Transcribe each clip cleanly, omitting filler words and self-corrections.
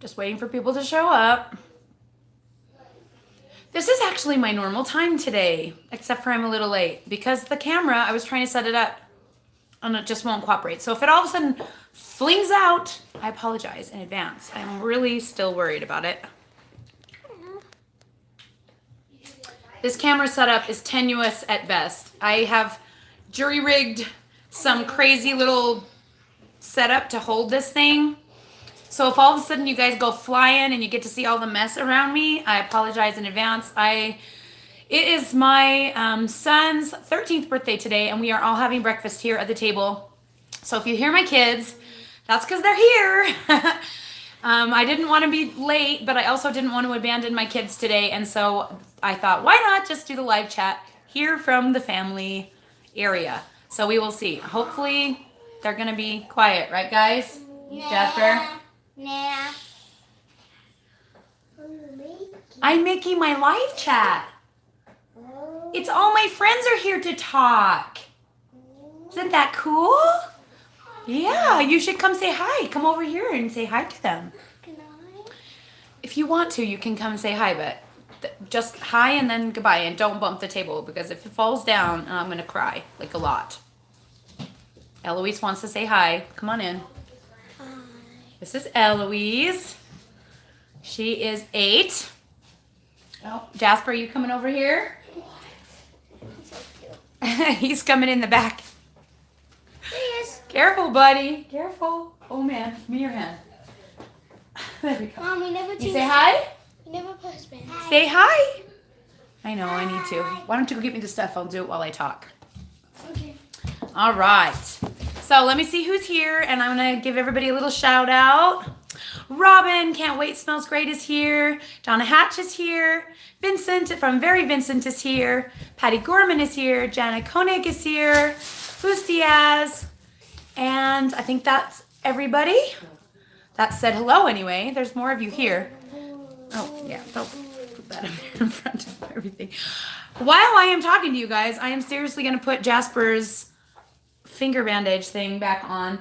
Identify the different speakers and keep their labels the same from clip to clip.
Speaker 1: Just waiting for people to show up. This is actually my normal time today, except for I'm a little late because the camera, I was trying to set it up and it just won't cooperate. So if it all of a sudden flings out, I apologize in advance. I'm really still worried about it. This camera setup is tenuous at best. I have jury-rigged some crazy little setup to hold this thing. So if all of a sudden you guys go flying and you get to see all the mess around me, I apologize in advance. It is my son's 13th birthday today, and we are all having breakfast here at the table. So if you hear my kids, that's because they're here. I didn't want to be late, but I also didn't want to abandon my kids today. And so I thought, why not just do the live chat here from the family area? So we will see. Hopefully they're going to be quiet, right, guys?
Speaker 2: Nah.
Speaker 1: Jasper?
Speaker 2: Nah.
Speaker 1: I'm making my live chat. It's all my friends are here to talk. Isn't that cool? Yeah, you should come say hi. Come over here and say hi to them.
Speaker 2: Can I?
Speaker 1: If you want to, you can come say hi, but just hi and then goodbye, and don't bump the table because if it falls down, I'm going to cry like a lot. Eloise wants to say hi. Come on in.
Speaker 2: Hi.
Speaker 1: This is Eloise. She is 8. Oh, Jasper, are you coming over here?
Speaker 2: He's so cute.
Speaker 1: He's coming in the back.
Speaker 2: There he is.
Speaker 1: Careful, buddy. Careful. Oh, man. Give me your hand. There we go.
Speaker 2: Mom, we never
Speaker 1: You say hi?
Speaker 2: We never post man.
Speaker 1: Say hi. I know, I need to. Why don't you go get me the stuff? I'll do it while I talk.
Speaker 2: Okay.
Speaker 1: All right. So let me see who's here, and I'm going to give everybody a little shout out. Robin, Can't Wait, Smells Great is here. Donna Hatch is here. Vincent from Very Vincent is here. Patty Gorman is here. Jana Koenig is here. Luz Diaz. And I think that's everybody. That said hello anyway. There's more of you here. Oh, yeah. Don't put that in front of everything. While I am talking to you guys, I am seriously going to put Jasper's finger bandage thing back on.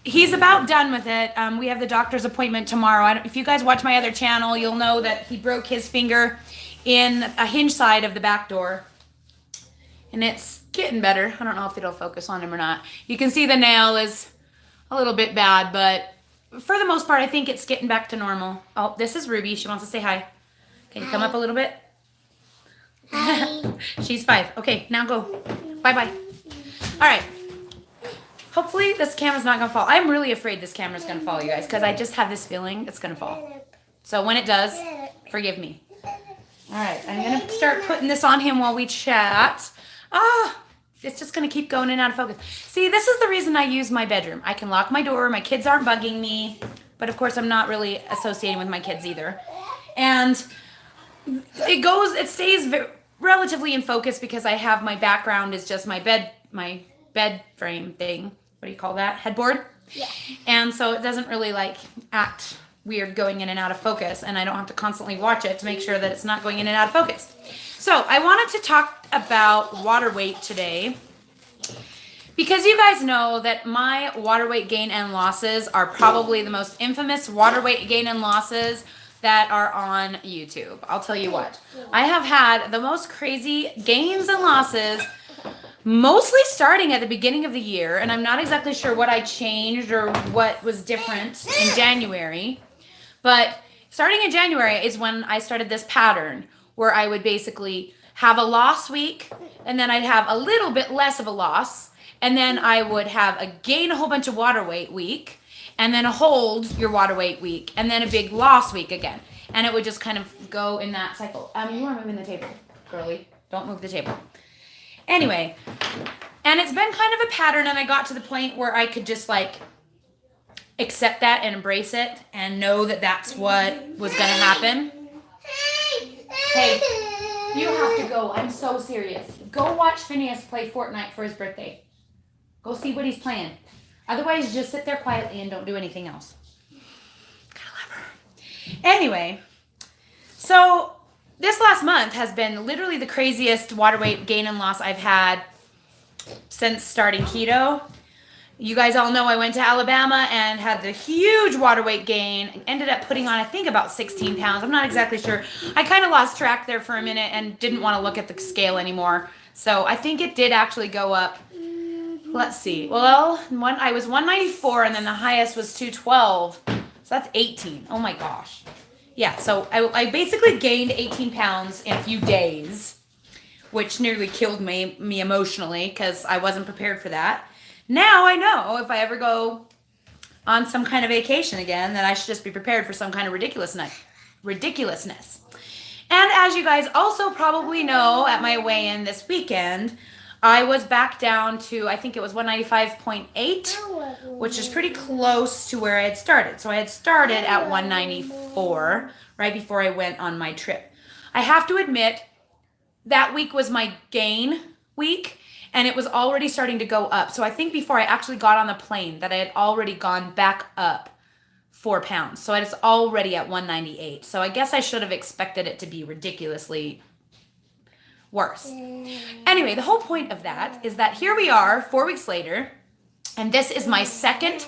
Speaker 1: He's about done with it. We have the doctor's appointment tomorrow. If you guys watch my other channel, you'll know that he broke his finger in a hinge side of the back door. And it's getting better. I don't know if it'll focus on him or not. You can see the nail is a little bit bad, but for the most part, I think it's getting back to normal. Oh, this is Ruby. She wants to say hi. Can you come up a little bit?
Speaker 2: Hi.
Speaker 1: She's 5. Okay, now go. Bye-bye. All right. Hopefully this camera's not going to fall. I'm really afraid this camera's going to fall, you guys, because I just have this feeling it's going to fall. So when it does, forgive me. All right, I'm going to start putting this on him while we chat. It's just going to keep going in and out of focus. See, this is the reason I use my bedroom. I can lock my door. My kids aren't bugging me. But, of course, I'm not really associating with my kids either. And it stays relatively in focus because I have my background is just my bed frame thing. What do you call that? Headboard?
Speaker 2: Yeah.
Speaker 1: And so it doesn't really act weird going in and out of focus, and I don't have to constantly watch it to make sure that it's not going in and out of focus. So I wanted to talk about water weight today because you guys know that my water weight gain and losses are probably the most infamous water weight gain and losses that are on YouTube. I'll tell you what. I have had the most crazy gains and losses mostly starting at the beginning of the year, and I'm not exactly sure what I changed or what was different in January, but starting in January is when I started this pattern where I would basically have a loss week, and then I'd have a little bit less of a loss, and then I would have a gain a whole bunch of water weight week, and then a hold your water weight week, and then a big loss week again. And it would just kind of go in that cycle. You are moving the table, girly. Don't move the table. Anyway, and it's been kind of a pattern, and I got to the point where I could just accept that and embrace it and know that that's what was going to happen. Hey, you have to go. I'm so serious. Go watch Phineas play Fortnite for his birthday. Go see what he's playing. Otherwise, just sit there quietly and don't do anything else. Gotta love her. Anyway, so this last month has been literally the craziest water weight gain and loss I've had since starting keto. You guys all know I went to Alabama and had the huge water weight gain. Ended up putting on, I think, about 16 pounds. I'm not exactly sure. I kind of lost track there for a minute and didn't want to look at the scale anymore. So I think it did actually go up. Let's see. Well, I was 194 and then the highest was 212. So that's 18. Oh my gosh. Yeah, so I basically gained 18 pounds in a few days, which nearly killed me emotionally because I wasn't prepared for that. Now I know if I ever go on some kind of vacation again, that I should just be prepared for some kind of ridiculousness. And as you guys also probably know, at my weigh-in this weekend, I was back down to, I think it was 195.8, which is pretty close to where I had started. So I had started at 194 right before I went on my trip. I have to admit, that week was my gain week, and it was already starting to go up. So I think before I actually got on the plane that I had already gone back up 4 pounds. So I was already at 198. So I guess I should have expected it to be ridiculously worse. Anyway, the whole point of that is that here we are 4 weeks later, and this is my second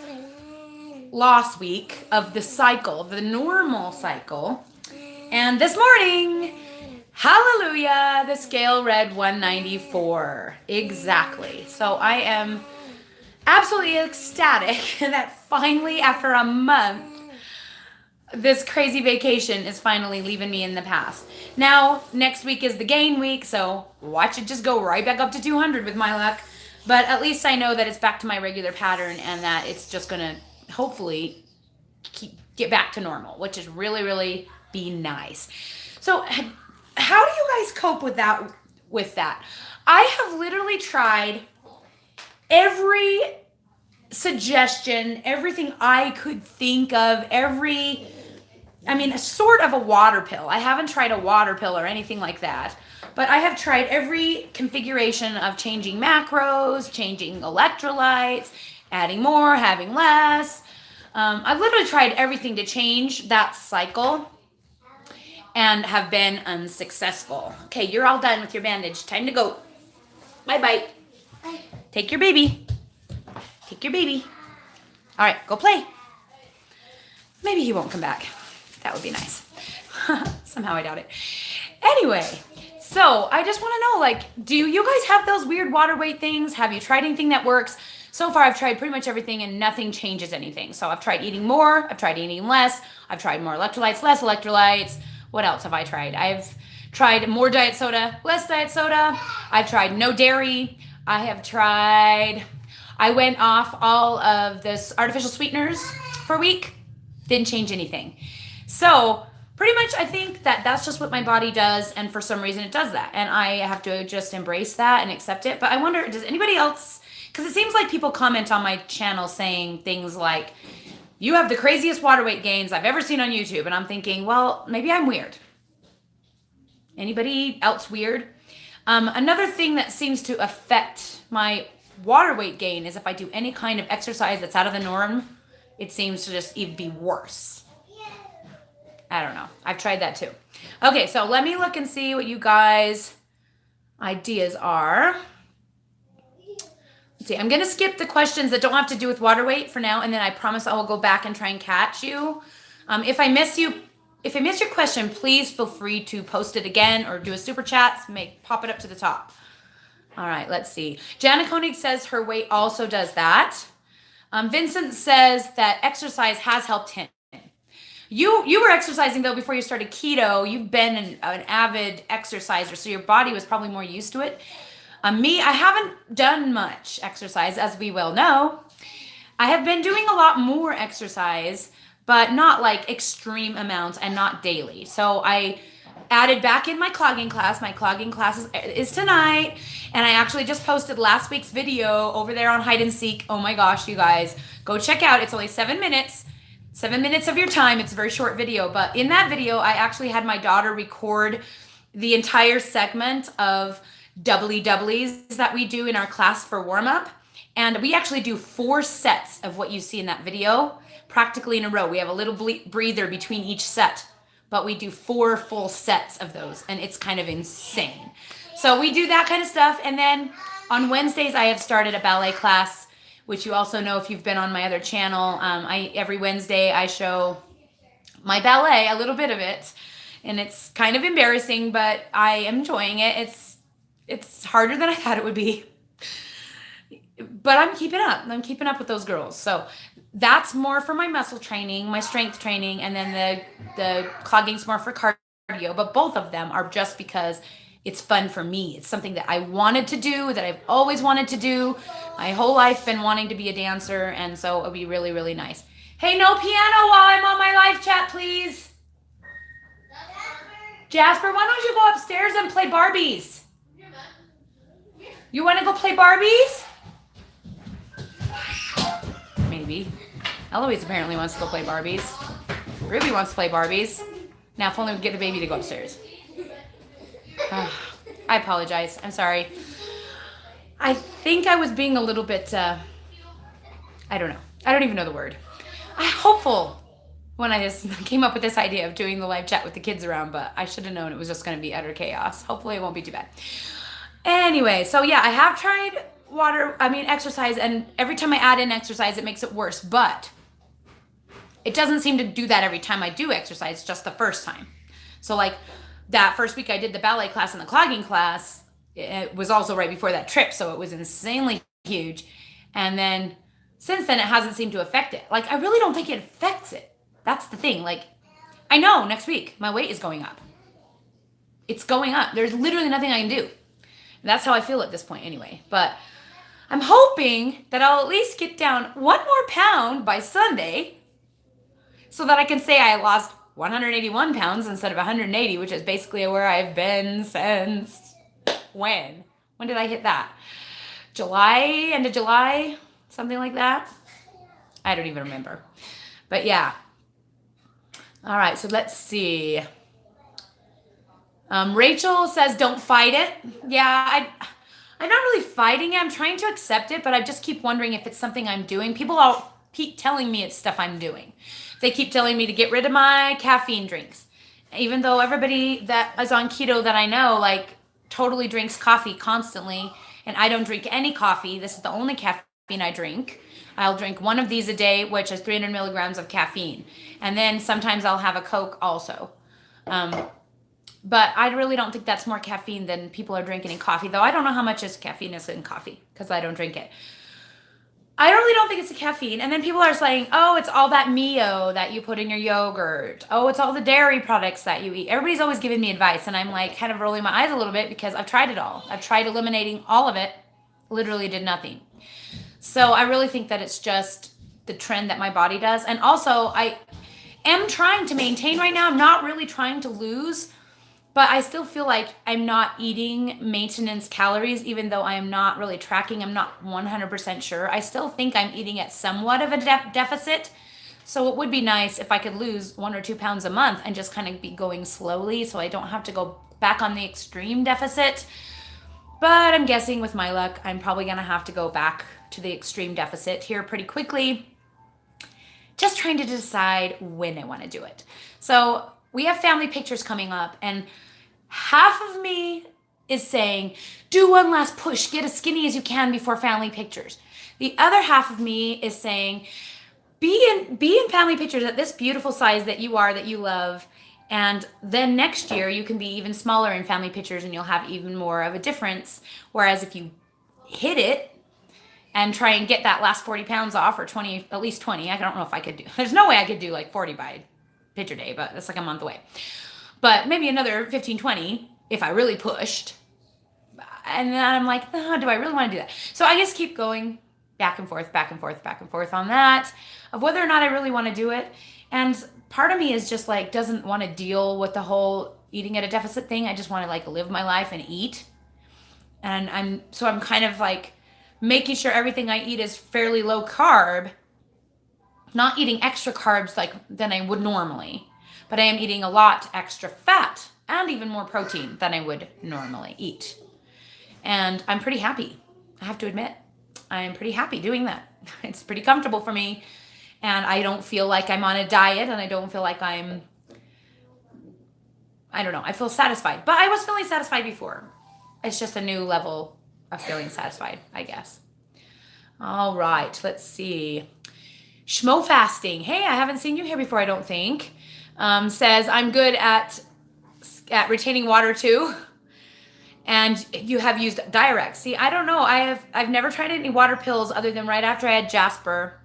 Speaker 1: loss week of the cycle, of the normal cycle. And this morning, hallelujah, the scale read 194. Exactly. So I am absolutely ecstatic that finally, after a month, this crazy vacation is finally leaving me in the past. Now, next week is the gain week, so watch it just go right back up to 200 with my luck. But at least I know that it's back to my regular pattern and that it's just going to hopefully get back to normal, which is really, really be nice. So how do you guys cope with that? I have literally tried every suggestion, everything I could think of, sort of a water pill. I haven't tried a water pill or anything like that, but I have tried every configuration of changing macros, changing electrolytes, adding more, having less. I've literally tried everything to change that cycle and have been unsuccessful. Okay, you're all done with your bandage. Time to go. Bye-bye. Take your baby. Take your baby. All right, go play. Maybe he won't come back. That would be nice. Somehow I doubt it. Anyway, so I just want to know, do you guys have those weird water weight things? Have you tried anything that works? So far, I've tried pretty much everything and nothing changes anything. So I've tried eating more. I've tried eating less. I've tried more electrolytes, less electrolytes. What else have I tried? I've tried more diet soda, less diet soda. I've tried no dairy. I went off all of this artificial sweeteners for a week. Didn't change anything. So pretty much I think that that's just what my body does, and for some reason it does that. And I have to just embrace that and accept it. But I wonder, does anybody else, because it seems like people comment on my channel saying things like, you have the craziest water weight gains I've ever seen on YouTube. And I'm thinking, well, maybe I'm weird. Anybody else weird? Another thing that seems to affect my water weight gain is if I do any kind of exercise that's out of the norm, it seems to just even be worse. I don't know. I've tried that too. Okay, so let me look and see what you guys' ideas are. Let's see, I'm going to skip the questions that don't have to do with water weight for now, and then I promise I will go back and try and catch you. If I miss your question, please feel free to post it again or do a super chat, pop it up to the top. All right, let's see. Jana Koenig says her weight also does that. Vincent says that exercise has helped him. You were exercising, though, before you started keto. You've been an avid exerciser, so your body was probably more used to it. Me, I haven't done much exercise, as we well know. I have been doing a lot more exercise, but not like extreme amounts and not daily. So I added back in my clogging class. My clogging class is tonight, and I actually just posted last week's video over there on Hide and Seek. Oh my gosh, you guys, go check out. It's only 7 minutes. 7 minutes of your time. It's a very short video, but in that video, I actually had my daughter record the entire segment of doublies that we do in our class for warm-up. And we actually do 4 sets of what you see in that video, practically in a row. We have a little breather between each set, but we do 4 full sets of those, and it's kind of insane. So we do that kind of stuff. And then on Wednesdays, I have started a ballet class which you also know if you've been on my other channel. Every Wednesday I show my ballet, a little bit of it, and it's kind of embarrassing, but I am enjoying it. It's harder than I thought it would be, but I'm keeping up. I'm keeping up with those girls. So that's more for my muscle training, my strength training, and then the clogging's more for cardio. But both of them are just because it's fun for me. It's something that I wanted to do, that I've always wanted to do. My whole life been wanting to be a dancer, and so it'll be really, really nice. Hey, no piano while I'm on my live chat, please. Jasper, why don't you go upstairs and play Barbies? You want to go play Barbies? Maybe. Eloise apparently wants to go play Barbies. Ruby wants to play Barbies. Now, if only we get the baby to go upstairs. I apologize. I'm sorry. I think I was being a little bit, I don't know. I don't even know the word. I'm hopeful when I just came up with this idea of doing the live chat with the kids around, but I should have known it was just going to be utter chaos. Hopefully it won't be too bad. Anyway, so yeah, I have tried exercise, and every time I add in exercise, it makes it worse, but it doesn't seem to do that every time I do exercise, just the first time. So like that first week I did the ballet class and the clogging class, it was also right before that trip, so it was insanely huge. And then since then, it hasn't seemed to affect it. Like, I really don't think it affects it. That's the thing. Like, I know next week my weight is going up. It's going up. There's literally nothing I can do. And that's how I feel at this point anyway. But I'm hoping that I'll at least get down 1 more pound by Sunday so that I can say I lost 181 pounds instead of 180, which is basically where I've been since when? When did I hit that? End of July? Something like that. I don't even remember. But yeah. All right, so let's see. Rachel says, don't fight it. Yeah, I'm not really fighting it. I'm trying to accept it, but I just keep wondering if it's something I'm doing. People all keep telling me it's stuff I'm doing. They keep telling me to get rid of my caffeine drinks. Even though everybody that is on keto that I know, like, totally drinks coffee constantly, and I don't drink any coffee. This is the only caffeine I drink. I'll drink one of these a day, which is 300 milligrams of caffeine. And then sometimes I'll have a Coke also. But I really don't think that's more caffeine than people are drinking in coffee, though I don't know how much caffeine is in coffee because I don't drink it. I really don't think it's the caffeine. And then people are saying, oh, it's all that Mio that you put in your yogurt. Oh, it's all the dairy products that you eat. Everybody's always giving me advice, and I'm like kind of rolling my eyes a little bit because I've tried it all. I've tried eliminating all of it. Literally did nothing. So I really think that it's just the trend that my body does. And also, I am trying to maintain right now. I'm not really trying to lose, but I still feel like I'm not eating maintenance calories, even though I am not really tracking. I'm not 100% sure. I still think I'm eating at somewhat of a deficit. So it would be nice if I could lose 1 or 2 pounds a month and just kind of be going slowly so I don't have to go back on the extreme deficit. But I'm guessing with my luck, I'm probably going to have to go back to the extreme deficit here pretty quickly. Just trying to decide when I want to do it. So we have family pictures coming up, and half of me is saying, do one last push, get as skinny as you can before family pictures. The other half of me is saying, be in family pictures at this beautiful size that you are, that you love, and then next year you can be even smaller in family pictures and you'll have even more of a difference. Whereas if you hit it and try and get that last 40 pounds off, or 20, at least 20, I don't know if I could do, there's no way I could do like 40 by picture day, but that's like a month away. But maybe another 15, 20 if I really pushed. And then I'm like, oh, do I really want to do that? So I just keep going back and forth on that, of whether or not I really want to do it. And part of me is just like, doesn't want to deal with the whole eating at a deficit thing. I just want to like live my life and eat. And I'm kind of like making sure everything I eat is fairly low carb, not eating extra carbs like than I would normally, but I am eating a lot extra fat and even more protein than I would normally eat. And I'm pretty happy. I have to admit, I'm pretty happy doing that. It's pretty comfortable for me. And I don't feel like I'm on a diet, and I don't feel like I don't know, I feel satisfied. But I was feeling satisfied before. It's just a new level of feeling satisfied, I guess. All right, let's see. Schmo fasting. Hey, I haven't seen you here before, I don't think. Says I'm good at retaining water too. And you have used Diurex. See, I don't know. I've never tried any water pills other than right after I had Jasper.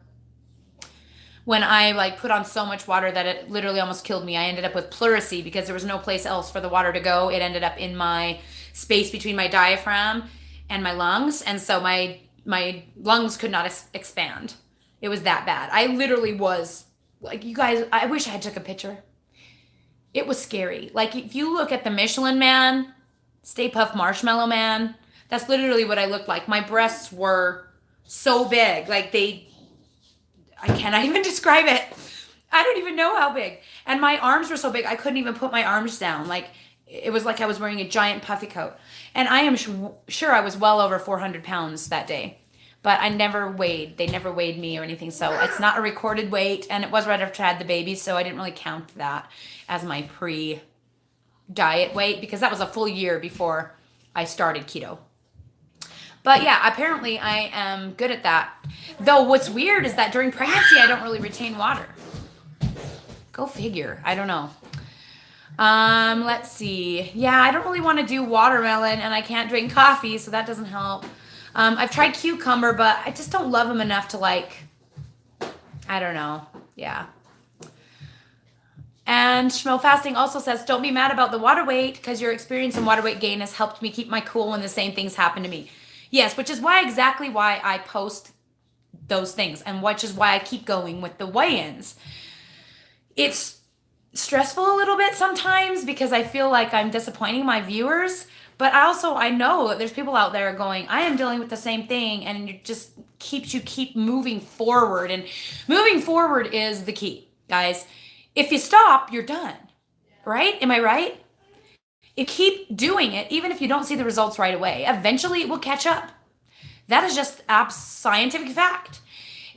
Speaker 1: When I like put on so much water that it literally almost killed me. I ended up with pleurisy because there was no place else for the water to go. It ended up in my space between my diaphragm and my lungs, and so my lungs could not expand. It was that bad. I literally was like, you guys, I wish I had took a picture. It was scary. Like if you look at the Michelin Man, Stay Puft Marshmallow Man, that's literally what I looked like. My breasts were so big, like I cannot even describe it. I don't even know how big. And my arms were so big, I couldn't even put my arms down. Like, it was like I was wearing a giant puffy coat. And I am sure I was well over 400 pounds that day. But I never weighed. They never weighed me or anything. So it's not a recorded weight. And it was right after I had the baby. So I didn't really count that as my pre-diet weight. Because that was a full year before I started keto. But yeah, apparently I am good at that. Though what's weird is that during pregnancy, I don't really retain water. Go figure. I don't know. Let's see. Yeah, I don't really want to do watermelon and I can't drink coffee, so that doesn't help. I've tried cucumber, but I just don't love them enough to like, I don't know. Yeah. And Schmo Fasting also says, don't be mad about the water weight because your experience in water weight gain has helped me keep my cool when the same things happen to me. Yes, which is exactly why I post those things and which is why I keep going with the weigh-ins. It's stressful a little bit sometimes because I feel like I'm disappointing my viewers, but I know that there's people out there going, I am dealing with the same thing, and it just keep moving forward, and moving forward is the key, guys. If you stop, you're done, right? Am I right? You keep doing it, even if you don't see the results right away. Eventually, it will catch up. That is just scientific fact.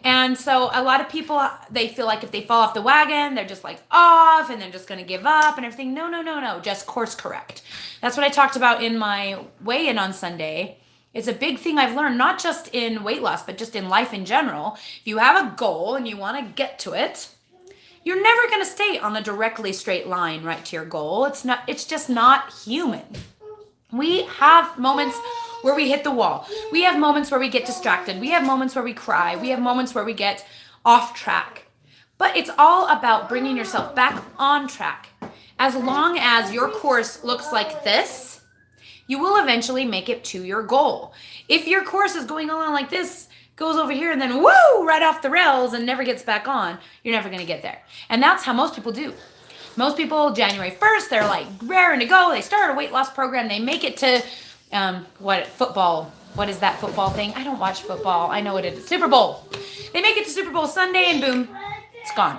Speaker 1: And so a lot of people, they feel like if they fall off the wagon, they're just like off and they're just going to give up and everything. No. Just course correct. That's what I talked about in my weigh-in on Sunday. It's a big thing I've learned, not just in weight loss, but just in life in general. If you have a goal and you want to get to it, you're never going to stay on the directly straight line right to your goal. It's just not human. We have moments where we hit the wall. We have moments where we get distracted. We have moments where we cry. We have moments where we get off track. But it's all about bringing yourself back on track. As long as your course looks like this, you will eventually make it to your goal. If your course is going along like this, goes over here and then woo, right off the rails and never gets back on, you're never going to get there. And that's how most people do. Most people, January 1st, they're like raring to go. They start a weight loss program. They make it to football. What is that football thing? I don't watch football. I know what it is. Super Bowl. They make it to Super Bowl Sunday and boom, it's gone.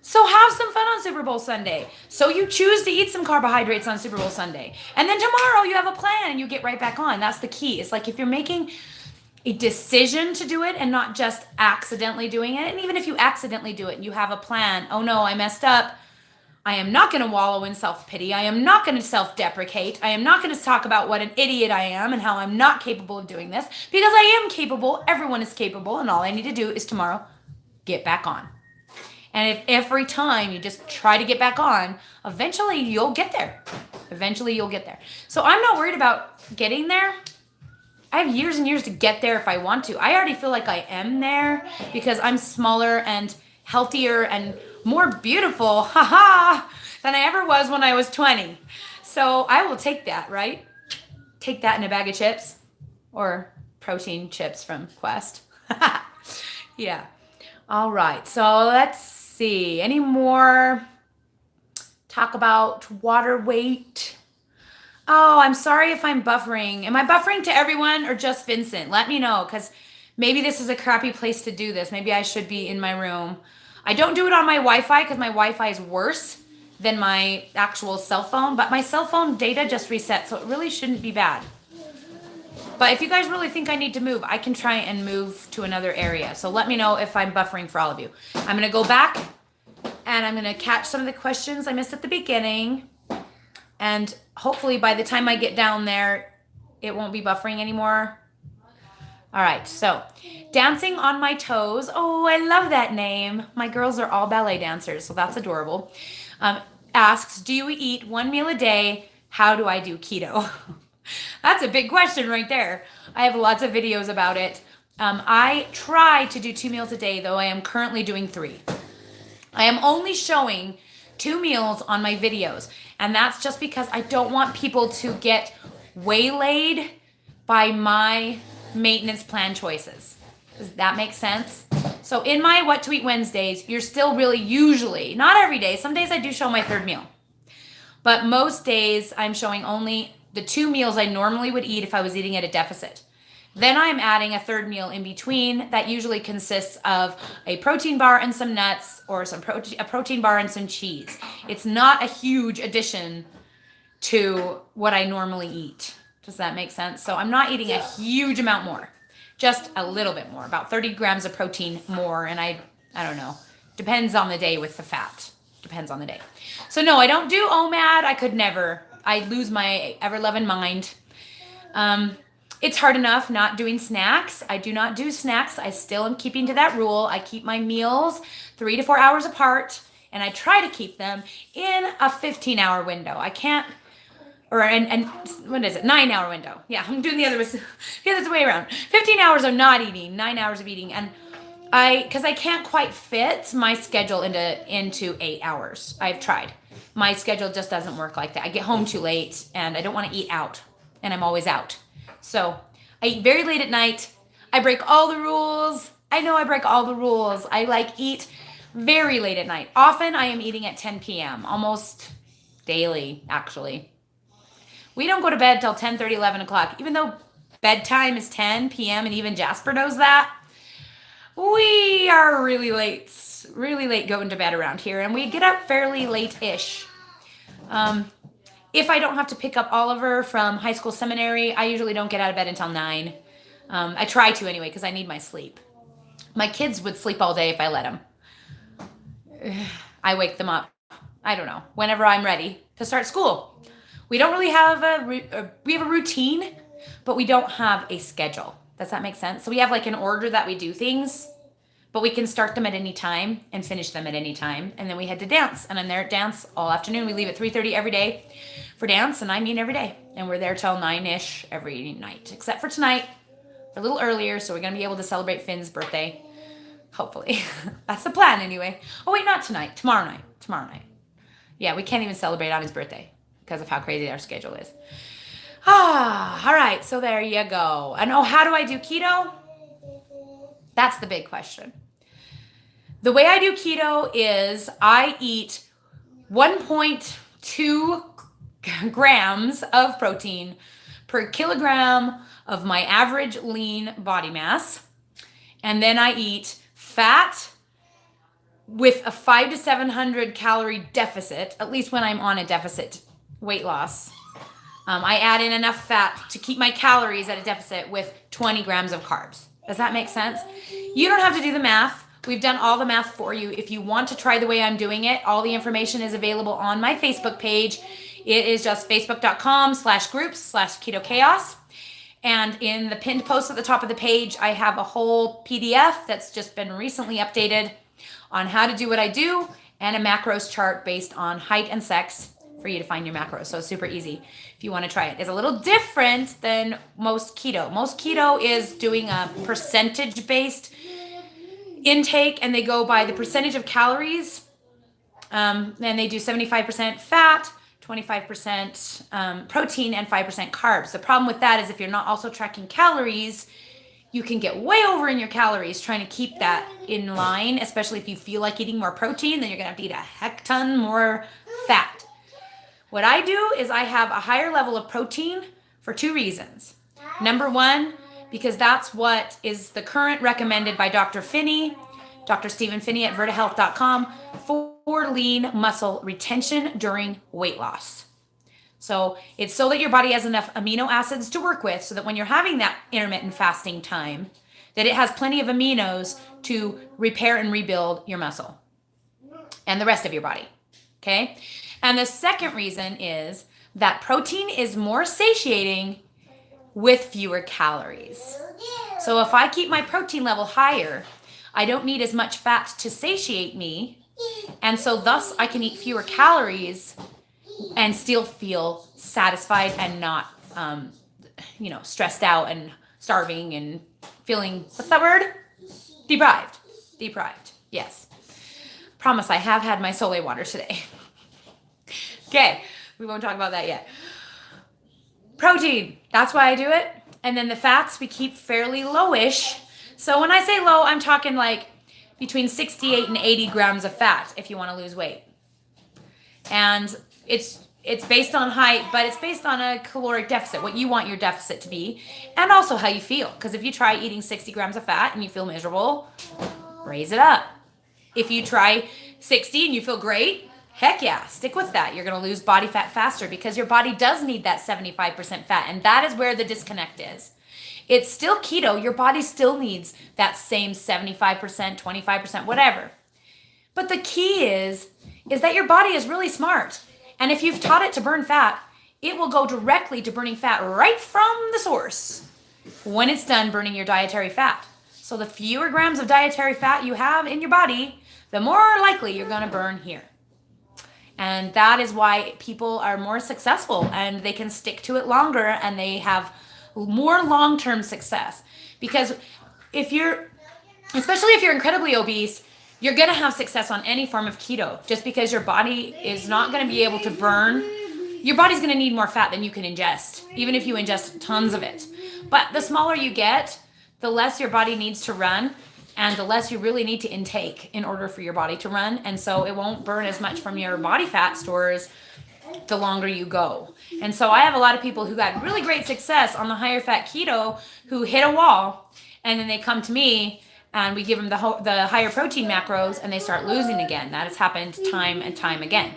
Speaker 1: So have some fun on Super Bowl Sunday. So you choose to eat some carbohydrates on Super Bowl Sunday. And then tomorrow you have a plan and you get right back on. That's the key. It's like if you're making a decision to do it and not just accidentally doing it. And even if you accidentally do it and you have a plan, oh no, I messed up. I am not going to wallow in self-pity. I am not going to self-deprecate. I am not going to talk about what an idiot I am and how I'm not capable of doing this, because I am capable. Everyone is capable. And all I need to do is tomorrow get back on. And if every time you just try to get back on, eventually you'll get there. So I'm not worried about getting there. I have years and years to get there if I want to. I already feel like I am there because I'm smaller and healthier and more beautiful, than I ever was when I was 20. So I will take that, right? Take that in a bag of chips or protein chips from Quest. Yeah. All right. So let's see. Any more talk about water weight? Oh, I'm sorry if I'm buffering. Am I buffering to everyone or just Vincent? Let me know, because maybe this is a crappy place to do this. Maybe I should be in my room. I don't do it on my Wi-Fi because my Wi-Fi is worse than my actual cell phone, but my cell phone data just reset, so it really shouldn't be bad. But if you guys really think I need to move, I can try and move to another area. So let me know if I'm buffering for all of you. I'm going to go back and I'm going to catch some of the questions I missed at the beginning. And hopefully by the time I get down there, it won't be buffering anymore. All right, so Dancing on My Toes. Oh, I love that name. My girls are all ballet dancers, so that's adorable. Asks, do you eat one meal a day? How do I do keto? That's a big question right there. I have lots of videos about it. I try to do 2 meals a day, though I am currently doing 3. I am only showing 2 meals on my videos, and that's just because I don't want people to get waylaid by my maintenance plan choices. Does that make sense? So in my What to Eat Wednesdays, you're still really usually, not every day, some days I do show my 3rd meal, but most days I'm showing only the 2 meals I normally would eat if I was eating at a deficit. Then I'm adding a 3rd meal in between that usually consists of a protein bar and some nuts, or a protein bar and some cheese. It's not a huge addition to what I normally eat. Does that make sense? So I'm not eating a huge amount more, just a little bit more, about 30 grams of protein more. And I don't know, depends on the day with the fat. Depends on the day. So no, I don't do OMAD. I could never. I'd lose my ever-loving mind. It's hard enough not doing snacks. I do not do snacks. I still am keeping to that rule. I keep my meals 3 to 4 hours apart, and I try to keep them in a 15-hour window. I can't, and what is it? 9-hour window. Yeah, I'm doing the other way around. 15 hours of not eating, 9 hours of eating, and because I can't quite fit my schedule into 8 hours. I've tried. My schedule just doesn't work like that. I get home too late, and I don't want to eat out, and I'm always out. So I eat very late at night. I break all the rules. I know I break all the rules. I eat very late at night. Often I am eating at 10 p.m., almost daily, actually. We don't go to bed till 10:30, 11 o'clock, even though bedtime is 10 p.m. and even Jasper knows that. We are really late going to bed around here, and we get up fairly late-ish. If I don't have to pick up Oliver from high school seminary, I usually don't get out of bed until 9. I try to anyway, because I need my sleep. My kids would sleep all day if I let them. I wake them up, I don't know, whenever I'm ready to start school. We don't really have we have a routine, but we don't have a schedule. Does that make sense? So we have an order that we do things, but we can start them at any time and finish them at any time. And then we head to dance, and I'm there at dance all afternoon. We leave at 3:30 every day for dance, and I mean every day. And we're there till 9-ish every night, except for tonight, a little earlier, so we're going to be able to celebrate Finn's birthday, hopefully. That's the plan anyway. Oh wait, not tonight, tomorrow night. Yeah, we can't even celebrate on his birthday because of how crazy our schedule is. All right, so there you go. And how do I do keto? That's the big question. The way I do keto is I eat 1.2 grams of protein per kilogram of my average lean body mass. And then I eat fat with a 500 to 700 calorie deficit, at least when I'm on a deficit weight loss. I add in enough fat to keep my calories at a deficit with 20 grams of carbs. Does that make sense? You don't have to do the math. We've done all the math for you. If you want to try the way I'm doing it, all the information is available on my Facebook page. It is just facebook.com/groups/keto chaos. And in the pinned post at the top of the page, I have a whole PDF that's just been recently updated on how to do what I do, and a macros chart based on height and sex for you to find your macros. So it's super easy if you want to try it. It's a little different than most keto. Most keto is doing a percentage-based intake, and they go by the percentage of calories. And they do 75% fat, 25% protein, and 5% carbs. The problem with that is if you're not also tracking calories, you can get way over in your calories trying to keep that in line, especially if you feel like eating more protein, then you're going to have to eat a heck ton more fat. What I do is I have a higher level of protein for 2 reasons. Number 1, because that's what is the current recommended by Dr. Finney, Dr. Stephen Finney at vertahealth.com for lean muscle retention during weight loss. So it's so that your body has enough amino acids to work with so that when you're having that intermittent fasting time, that it has plenty of aminos to repair and rebuild your muscle and the rest of your body, okay? And the second reason is that protein is more satiating with fewer calories. So So if I keep my protein level higher, I don't need as much fat to satiate me. And so thus I can eat fewer calories and still feel satisfied and not, stressed out and starving and feeling, what's that word? Deprived. Yes. Promise I have had my Soleil water today. Okay. We won't talk about that yet. Protein. That's why I do it. And then the fats we keep fairly lowish. So when I say low, I'm talking like between 68 and 80 grams of fat if you want to lose weight. And it's based on height, but it's based on a caloric deficit, what you want your deficit to be, and also how you feel. Because if you try eating 60 grams of fat and you feel miserable, raise it up. If you try 60 and you feel great, heck yeah, stick with that. You're going to lose body fat faster because your body does need that 75% fat. And that is where the disconnect is. It's still keto. Your body still needs that same 75%, 25%, whatever. But the key is that your body is really smart. And if you've taught it to burn fat, it will go directly to burning fat right from the source when it's done burning your dietary fat. So the fewer grams of dietary fat you have in your body, the more likely you're going to burn here. And that is why people are more successful and they can stick to it longer and they have more long-term success. Because especially if you're incredibly obese, you're going to have success on any form of keto just because your body is not going to be able to burn. Your body's going to need more fat than you can ingest, even if you ingest tons of it. But the smaller you get, the less your body needs to run and the less you really need to intake in order for your body to run. And so it won't burn as much from your body fat stores the longer you go. And so I have a lot of people who got really great success on the higher fat keto who hit a wall and then they come to me and we give them the higher protein macros and they start losing again. That has happened time and time again.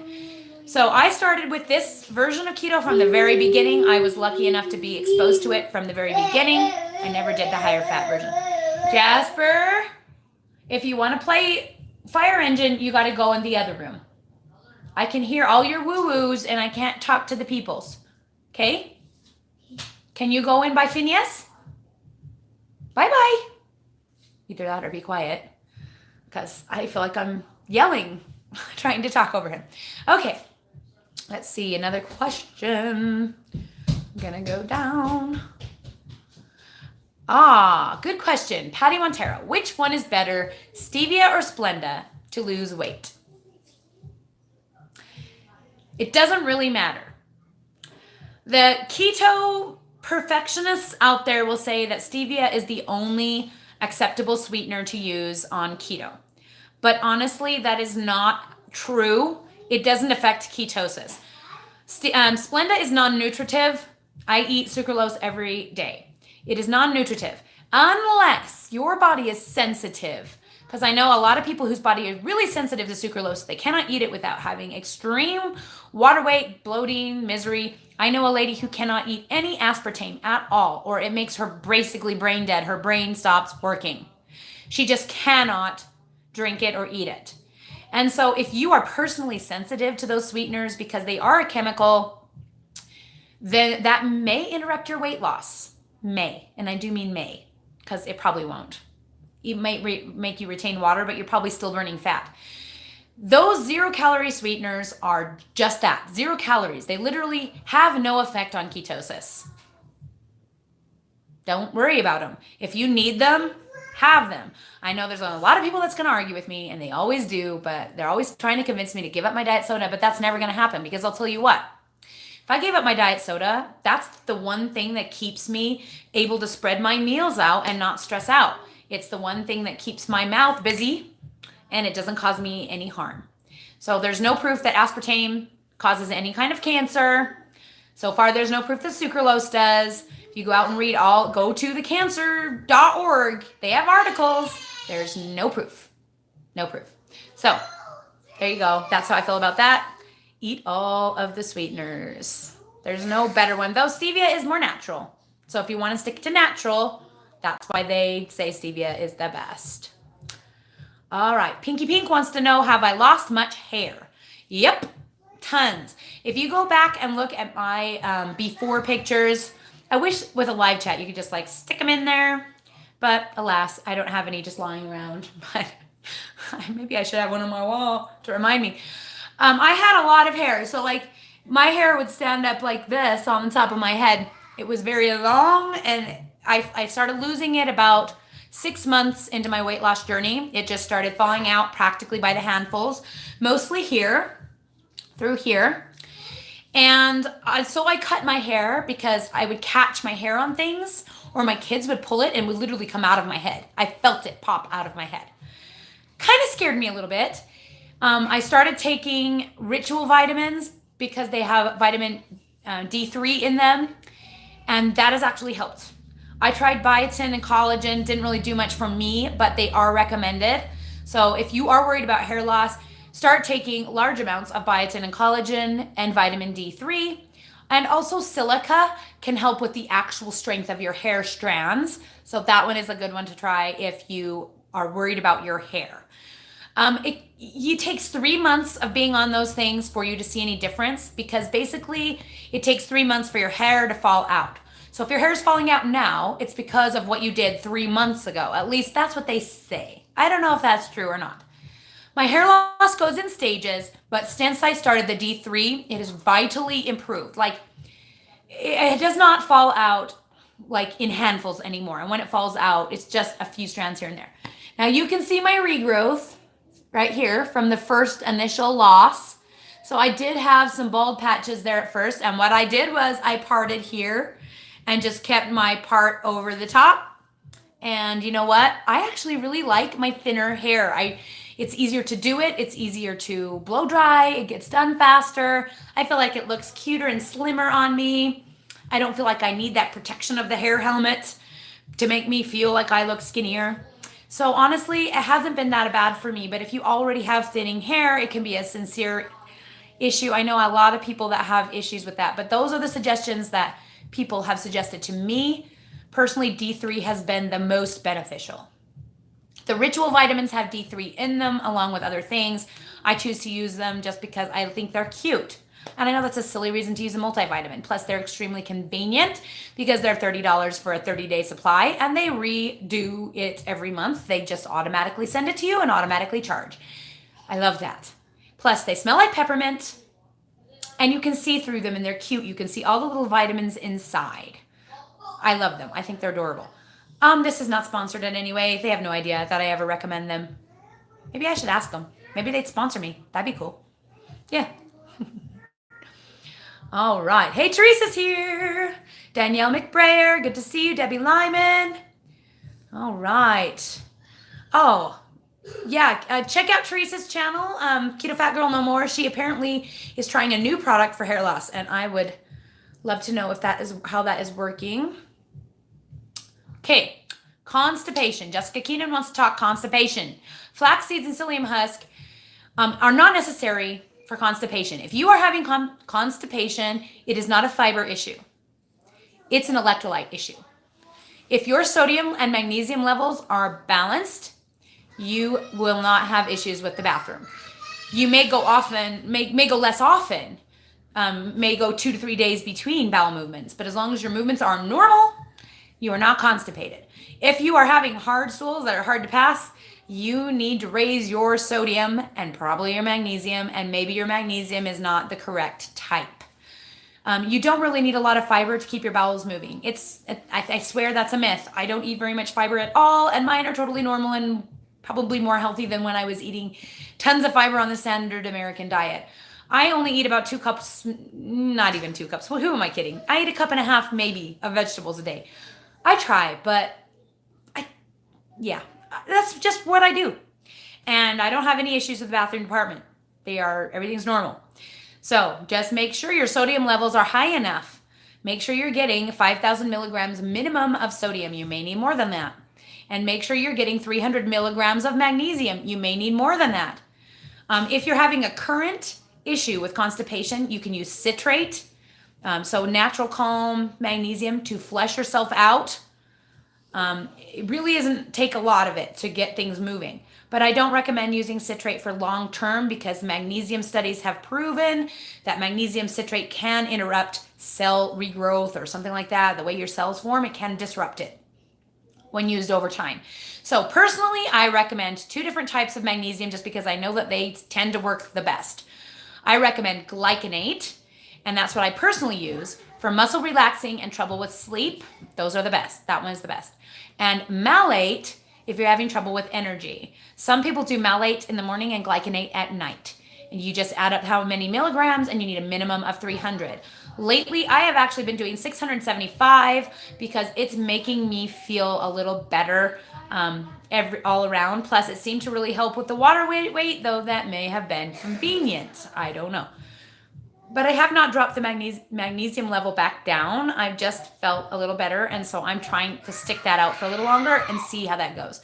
Speaker 1: So I started with this version of keto from the very beginning. I was lucky enough to be exposed to it from the very beginning. I never did the higher fat version. Jasper, if you want to play Fire Engine, you got to go in the other room. I can hear all your woo-woos and I can't talk to the peoples. Okay? Can you go in by Phineas? Bye-bye. Either that or be quiet because I feel like I'm yelling, trying to talk over him. Okay, let's see, another question. I'm gonna go down. Good question. Patty Montero, which one is better, stevia or Splenda to lose weight? It doesn't really matter. The keto perfectionists out there will say that stevia is the only acceptable sweetener to use on keto. But honestly, that is not true. It doesn't affect ketosis. Splenda is non-nutritive. I eat sucralose every day. It is non-nutritive unless your body is sensitive. Because I know a lot of people whose body is really sensitive to sucralose. They cannot eat it without having extreme water weight, bloating, misery. I know a lady who cannot eat any aspartame at all, or it makes her basically brain dead. Her brain stops working. She just cannot drink it or eat it. And so if you are personally sensitive to those sweeteners because they are a chemical, then that may interrupt your weight loss. May. And I do mean may, because it probably won't. It might make you retain water, but you're probably still burning fat. Those 0-calorie sweeteners are just that, 0 calories. They literally have no effect on ketosis. Don't worry about them. If you need them, have them. I know there's a lot of people that's going to argue with me, and they always do, but they're always trying to convince me to give up my diet soda, but that's never going to happen because I'll tell you what. If I gave up my diet soda, that's the one thing that keeps me able to spread my meals out and not stress out. It's the one thing that keeps my mouth busy and it doesn't cause me any harm. So there's no proof that aspartame causes any kind of cancer. So far, there's no proof that sucralose does. If you go out and read go to thecancer.org. They have articles. There's no proof. No proof. So there you go. That's how I feel about that. Eat all of the sweeteners. There's no better one, though stevia is more natural. So if you want to stick to natural, that's why they say stevia is the best. All right. Pinky Pink wants to know, have I lost much hair? Yep. Tons. If you go back and look at my before pictures, I wish with a live chat you could just like stick them in there. But alas, I don't have any just lying around. But maybe I should have one on my wall to remind me. I had a lot of hair. So like my hair would stand up like this on the top of my head. It was very long, and I started losing it about 6 months into my weight loss journey. It just started falling out practically by the handfuls, mostly here, through here. And so I cut my hair because I would catch my hair on things, or my kids would pull it and would literally come out of my head. I felt it pop out of my head. Kind of scared me a little bit. I started taking ritual vitamins because they have vitamin D3 in them, and that has actually helped. I tried biotin and collagen, didn't really do much for me, but they are recommended. So if you are worried about hair loss, start taking large amounts of biotin and collagen and vitamin D3. And also silica can help with the actual strength of your hair strands. So that one is a good one to try if you are worried about your hair. It takes 3 months of being on those things for you to see any difference, because basically it takes 3 months for your hair to fall out. So if your hair is falling out now, it's because of what you did 3 months ago. At least that's what they say. I don't know if that's true or not. My hair loss goes in stages, but since I started the D3, it is vitally improved. Like, it does not fall out like in handfuls anymore. And when it falls out, it's just a few strands here and there. Now you can see my regrowth right here from the first initial loss. So I did have some bald patches there at first. And what I did was I parted here and just kept my part over the top. And you know what? I actually really like my thinner hair. It's easier to do it. It's easier to blow dry. It gets done faster. I feel like it looks cuter and slimmer on me. I don't feel like I need that protection of the hair helmet to make me feel like I look skinnier. So honestly, it hasn't been that bad for me. But if you already have thinning hair, it can be a sincere issue. I know a lot of people that have issues with that. But those are the suggestions that people have suggested to me. Personally, D3 has been the most beneficial. The ritual vitamins have D3 in them along with other things. I choose to use them just because I think they're cute. And I know that's a silly reason to use a multivitamin. Plus, they're extremely convenient because they're $30 for a 30-day supply, and they redo it every month. They just automatically send it to you and automatically charge. I love that. Plus, they smell like peppermint, and you can see through them, and they're cute. You can see all the little vitamins inside. I love them. I think they're adorable. This is not sponsored in any way. They have no idea that I ever recommend them. Maybe I should ask them. Maybe they'd sponsor me. That'd be cool. Yeah. All right. Hey, Teresa's here. Danielle McBrayer. Good to see you. Debbie Lyman. All right. Oh, yeah. Check out Teresa's channel. Keto Fat Girl No More. She apparently is trying a new product for hair loss, and I would love to know if that is how that is working. Okay, constipation. Jessica Keenan wants to talk constipation. Flax seeds and psyllium husk are not necessary for constipation. If you are having constipation, it is not a fiber issue. It's an electrolyte issue. If your sodium and magnesium levels are balanced, you will not have issues with the bathroom. You may go often, may go less often, may go 2 to 3 days between bowel movements, but as long as your movements are normal, you are not constipated. If you are having hard stools that are hard to pass, you need to raise your sodium and probably your magnesium, and maybe your magnesium is not the correct type. You don't really need a lot of fiber to keep your bowels moving. I swear that's a myth. I don't eat very much fiber at all, and mine are totally normal and probably more healthy than when I was eating tons of fiber on the standard American diet. I only eat about 2 cups, not even 2 cups. Well, who am I kidding? I eat 1.5 cups maybe of vegetables a day. I try, but that's just what I do. And I don't have any issues with the bathroom department. Everything's normal. So just make sure your sodium levels are high enough. Make sure you're getting 5,000 milligrams minimum of sodium. You may need more than that. And make sure you're getting 300 milligrams of magnesium. You may need more than that. If you're having a current issue with constipation, you can use citrate. So natural calm magnesium to flush yourself out. It really doesn't take a lot of it to get things moving. But I don't recommend using citrate for long term because magnesium studies have proven that magnesium citrate can interrupt cell regrowth or something like that. The way your cells form, it can disrupt it. when used over time. So personally, I recommend 2 different types of magnesium just because I know that they tend to work the best. I recommend glycinate, and that's what I personally use for muscle relaxing and trouble with sleep. Those are the best. That one is the best. And malate if you're having trouble with energy. Some people do malate in the morning and glycinate at night. And you just add up how many milligrams, and you need a minimum of 300. Lately, I have actually been doing 675 because it's making me feel a little better all around. Plus, it seemed to really help with the water weight, though that may have been convenient. I don't know. But I have not dropped the magnesium level back down. I've just felt a little better, and so I'm trying to stick that out for a little longer and see how that goes.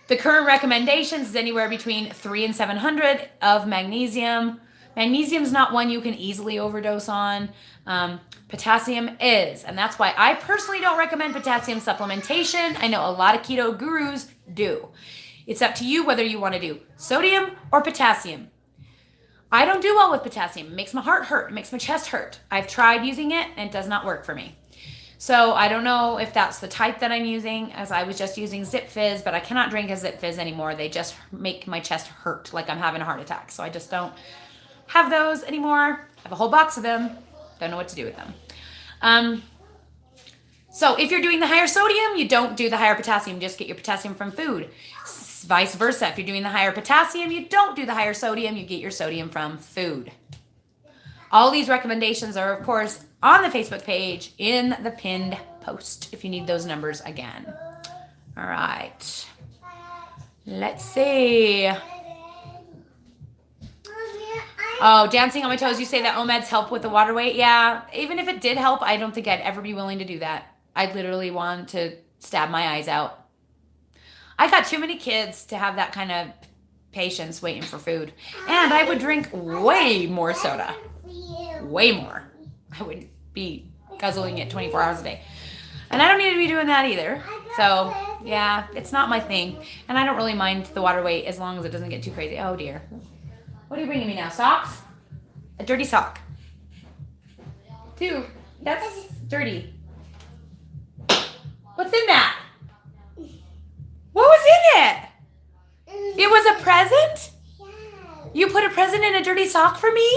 Speaker 1: The current recommendations is anywhere between 300 and 700 of magnesium. Magnesium is not one you can easily overdose on. Potassium is, and that's why I personally don't recommend potassium supplementation. I know a lot of keto gurus do. It's up to you whether you want to do sodium or potassium. I don't do well with potassium. It makes my heart hurt. It makes my chest hurt. I've tried using it and it does not work for me. So I don't know if that's the type that I'm using, as I was just using Zip Fizz, but I cannot drink a Zip Fizz anymore. They just make my chest hurt like I'm having a heart attack. So I just don't have those anymore. I have a whole box of them. Don't know what to do with them. So if you're doing the higher sodium, you don't do the higher potassium. Just get your potassium from food. Vice versa. If you're doing the higher potassium, you don't do the higher sodium. You get your sodium from food. All these recommendations are, of course, on the Facebook page in the pinned post if you need those numbers again. All right. Let's see. Oh, dancing on my toes. You say that OMEDs help with the water weight? Yeah. Even if it did help, I don't think I'd ever be willing to do that. I'd literally want to stab my eyes out. I got too many kids to have that kind of patience waiting for food. And I would drink way more soda. Way more. I would be guzzling it 24 hours a day. And I don't need to be doing that either. So, yeah, it's not my thing. And I don't really mind the water weight as long as it doesn't get too crazy. Oh, dear. What are you bringing me now? Socks? A dirty sock. Dude, that's dirty. What's in that? What was in it? It was a present?
Speaker 2: Yeah.
Speaker 1: You put a present in a dirty sock for me?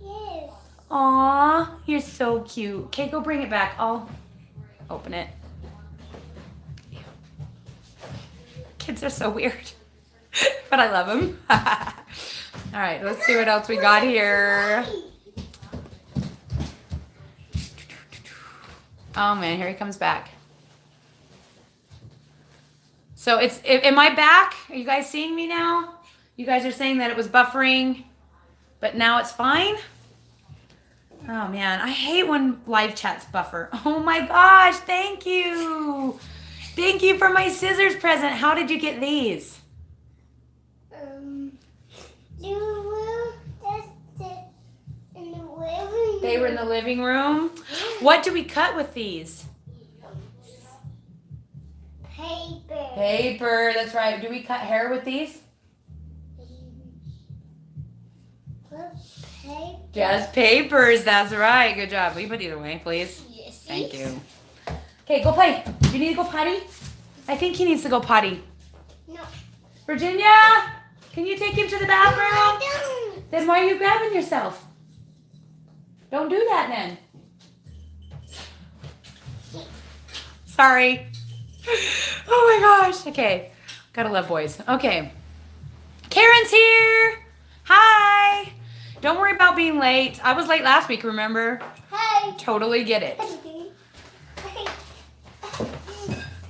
Speaker 2: Yes.
Speaker 1: Aw, you're so cute. Okay, go bring it back. I'll open it. Kids are so weird. But I love them. All right, let's see what else we got here. Oh man, here he comes back. So am I back? Are you guys seeing me now? You guys are saying that it was buffering, but now it's fine? Oh man, I hate when live chats buffer. Oh my gosh, thank you. Thank you for my scissors present. How did you get these? They were in the living room. What do we cut with these?
Speaker 2: Paper.
Speaker 1: Paper, that's right. Do we cut hair with these?
Speaker 2: Paper.
Speaker 1: Just papers, that's right. Good job. Will you put these away, please?
Speaker 2: Yes.
Speaker 1: Thank you. Okay, go play. Do you need to go potty? I think he needs to go potty.
Speaker 2: No.
Speaker 1: Virginia, can you take him to the bathroom?
Speaker 2: I don't.
Speaker 1: Then why are you grabbing yourself? Don't do that then. Sorry. Oh my gosh. Okay. Gotta love boys. Okay. Karen's here. Hi. Don't worry about being late. I was late last week, remember?
Speaker 2: Hey.
Speaker 1: Totally get it.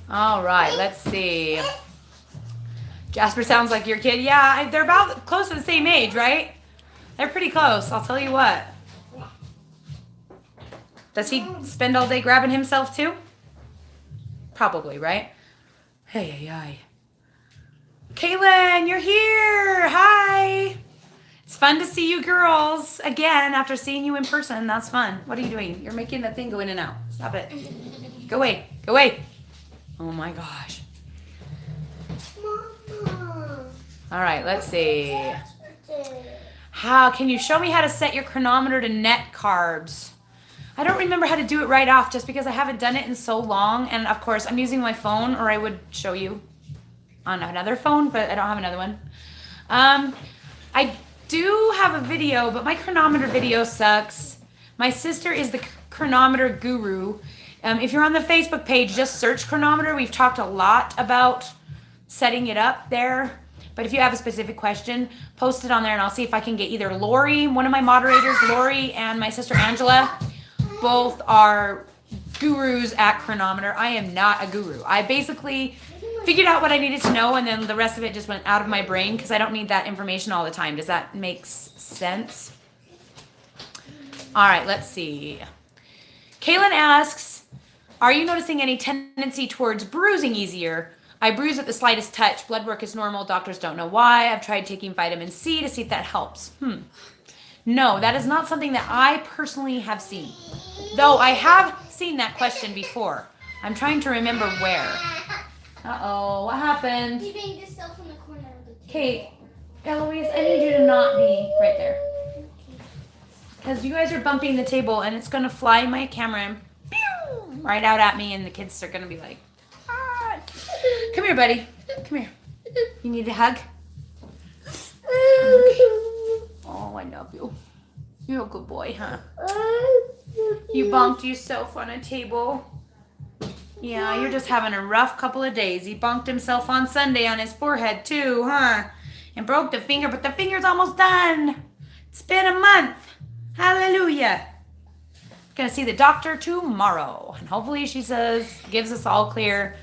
Speaker 1: All right. Let's see. Jasper sounds like your kid. Yeah, they're about close to the same age, right? They're pretty close. I'll tell you what. Does he spend all day grabbing himself too? Probably, right? Hey, hey, hey. Kaylin, you're here. Hi. It's fun to see you girls again after seeing you in person. That's fun. What are you doing? You're making that thing go in and out. Stop it. Go away. Go away. Oh my gosh.
Speaker 2: Mama.
Speaker 1: All right, let's see. How can you show me how to set your chronometer to net carbs? I don't remember how to do it right off just because I haven't done it in so long. And of course, I'm using my phone, or I would show you on another phone, but I don't have another one. I do have a video, but my chronometer video sucks. My sister is the chronometer guru. If you're on the Facebook page, just search chronometer. We've talked a lot about setting it up there. But if you have a specific question, post it on there and I'll see if I can get either Lori, one of my moderators, Lori, and my sister Angela. Both are gurus at chronometer. I am not a guru. I basically figured out what I needed to know and then the rest of it just went out of my brain because I don't need that information all the time. Does that make sense? All right, let's see. Kaylin asks, are you noticing any tendency towards bruising easier? I bruise at the slightest touch. Blood work is normal. Doctors don't know why. I've tried taking vitamin C to see if that helps. No, that is not something that I personally have seen. Though I have seen that question before. I'm trying to remember where. Uh-oh, what happened?
Speaker 2: You made yourself in the corner of the table.
Speaker 1: Kate, Eloise, I need you to not be right there. Because you guys are bumping the table and it's going to fly my camera and pew, right out at me and the kids are going to be like, ah. Come here, buddy. Come here. You need a hug? Oh, I love you. You're a good boy, huh? You bumped yourself on a table. Yeah, you're just having a rough couple of days. He bumped himself on Sunday on his forehead too, huh? And broke the finger, but the finger's almost done. It's been a month. Hallelujah. Gonna see the doctor tomorrow. And hopefully she gives us all clear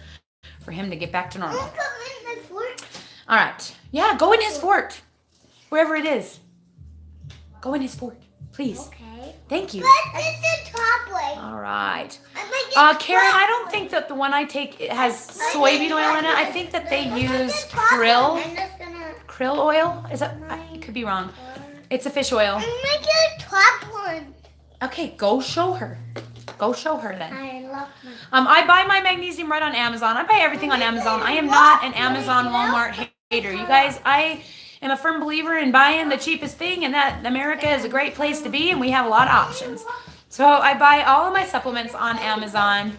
Speaker 1: for him to get back to normal. All right. Yeah, go in his fort. Wherever it is. Go in his fort, please.
Speaker 2: Okay.
Speaker 1: Thank you.
Speaker 2: But this is the top way.
Speaker 1: All right.
Speaker 2: I'm
Speaker 1: Karen, I don't think that the one I take has soybean oil in it. I think that they use krill.
Speaker 2: I'm just gonna.
Speaker 1: Krill oil? Is that? I could be wrong. It's a fish oil.
Speaker 2: I'm making a top one.
Speaker 1: Okay, go show her. Go show her then.
Speaker 2: I love my.
Speaker 1: I buy my magnesium right on Amazon. I buy everything on Amazon. I am not an Amazon Walmart hater. You guys, I am a firm believer in buying the cheapest thing and that America is a great place to be and we have a lot of options. So I buy all of my supplements on Amazon.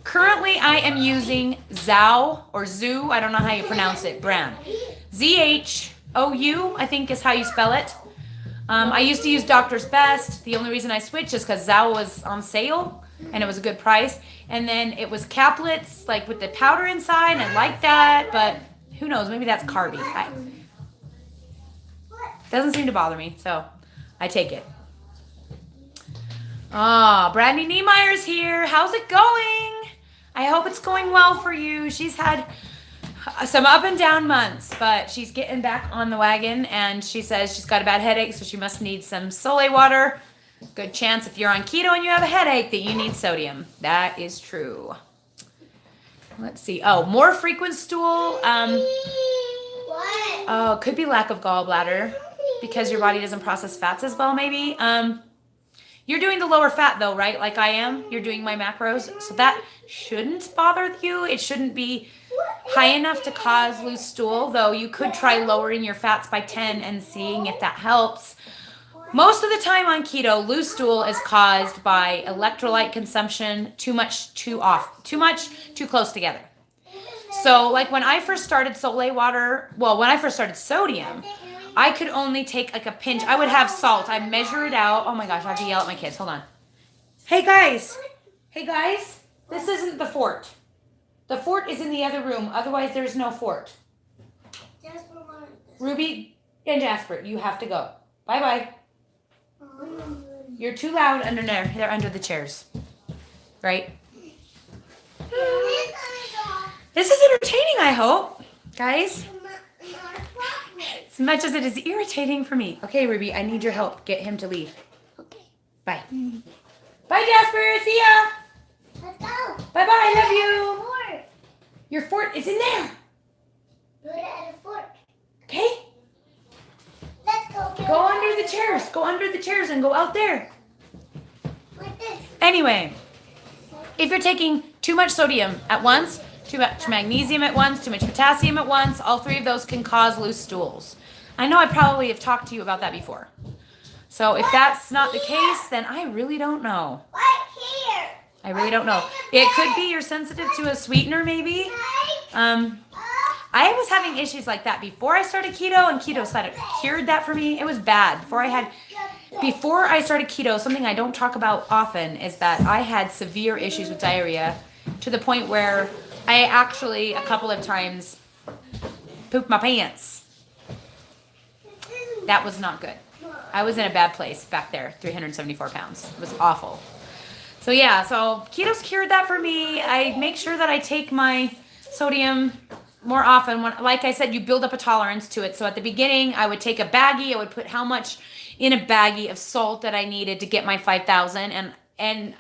Speaker 1: Currently, I am using Zhou or Zoo, I don't know how you pronounce it, brand. ZHOU, I think is how you spell it. I used to use Doctor's Best. The only reason I switched is because Zhou was on sale and it was a good price. And then it was caplets, like with the powder inside. I like that, but who knows? Maybe that's carby. Doesn't seem to bother me, so I take it. Brandy Niemeyer's here. How's it going? I hope it's going well for you. She's had some up and down months, but she's getting back on the wagon, and she says she's got a bad headache, so she must need some Soleil water. Good chance if you're on keto and you have a headache that you need sodium. That is true. Let's see. Oh, more frequent stool. Oh, could be lack of gallbladder because your body doesn't process fats as well, maybe. You're doing the lower fat though, right? Like I am. You're doing my macros. So that shouldn't bother you. It shouldn't be high enough to cause loose stool, though you could try lowering your fats by 10 and seeing if that helps. Most of the time on keto, loose stool is caused by electrolyte consumption, too much, too close together. So like when I first started Soleil water, when I first started sodium, I could only take like a pinch. I would have salt. I measure it out. Oh my gosh, I have to yell at my kids. Hold on. Hey guys. This isn't the fort. The fort is in the other room. Otherwise, there's no fort. Ruby and Jasper, you have to go. Bye-bye. You're too loud under there. They're under the chairs. Right? This is entertaining, I hope. Guys. As much as it is irritating for me. Okay, Ruby, I need your help. Get him to leave.
Speaker 2: Okay.
Speaker 1: Bye. Bye, Jasper. See ya.
Speaker 2: Let's go.
Speaker 1: Bye-bye. I love you.
Speaker 2: Fort.
Speaker 1: Your fort is in there.
Speaker 2: Put it at a fort.
Speaker 1: Okay?
Speaker 2: Let's go.
Speaker 1: Go under the chairs. Go under the chairs and go out there.
Speaker 2: Like this.
Speaker 1: Anyway, if you're taking too much sodium at once, too much magnesium at once, too much potassium at once, all three of those can cause loose stools. I know I probably have talked to you about that before. So if that's not the case, then I really don't know.
Speaker 2: Right here.
Speaker 1: I really don't know. It could be you're sensitive to a sweetener, maybe. I was having issues like that before I started keto, and keto cured that for me. It was bad. Before I started keto, something I don't talk about often is that I had severe issues with diarrhea to the point where I actually, a couple of times, pooped my pants. That was not good. I was in a bad place back there, 374 pounds. It was awful. So yeah, so keto's cured that for me. I make sure that I take my sodium more often. Like I said, you build up a tolerance to it. So at the beginning, I would take a baggie. I would put how much in a baggie of salt that I needed to get my 5,000, and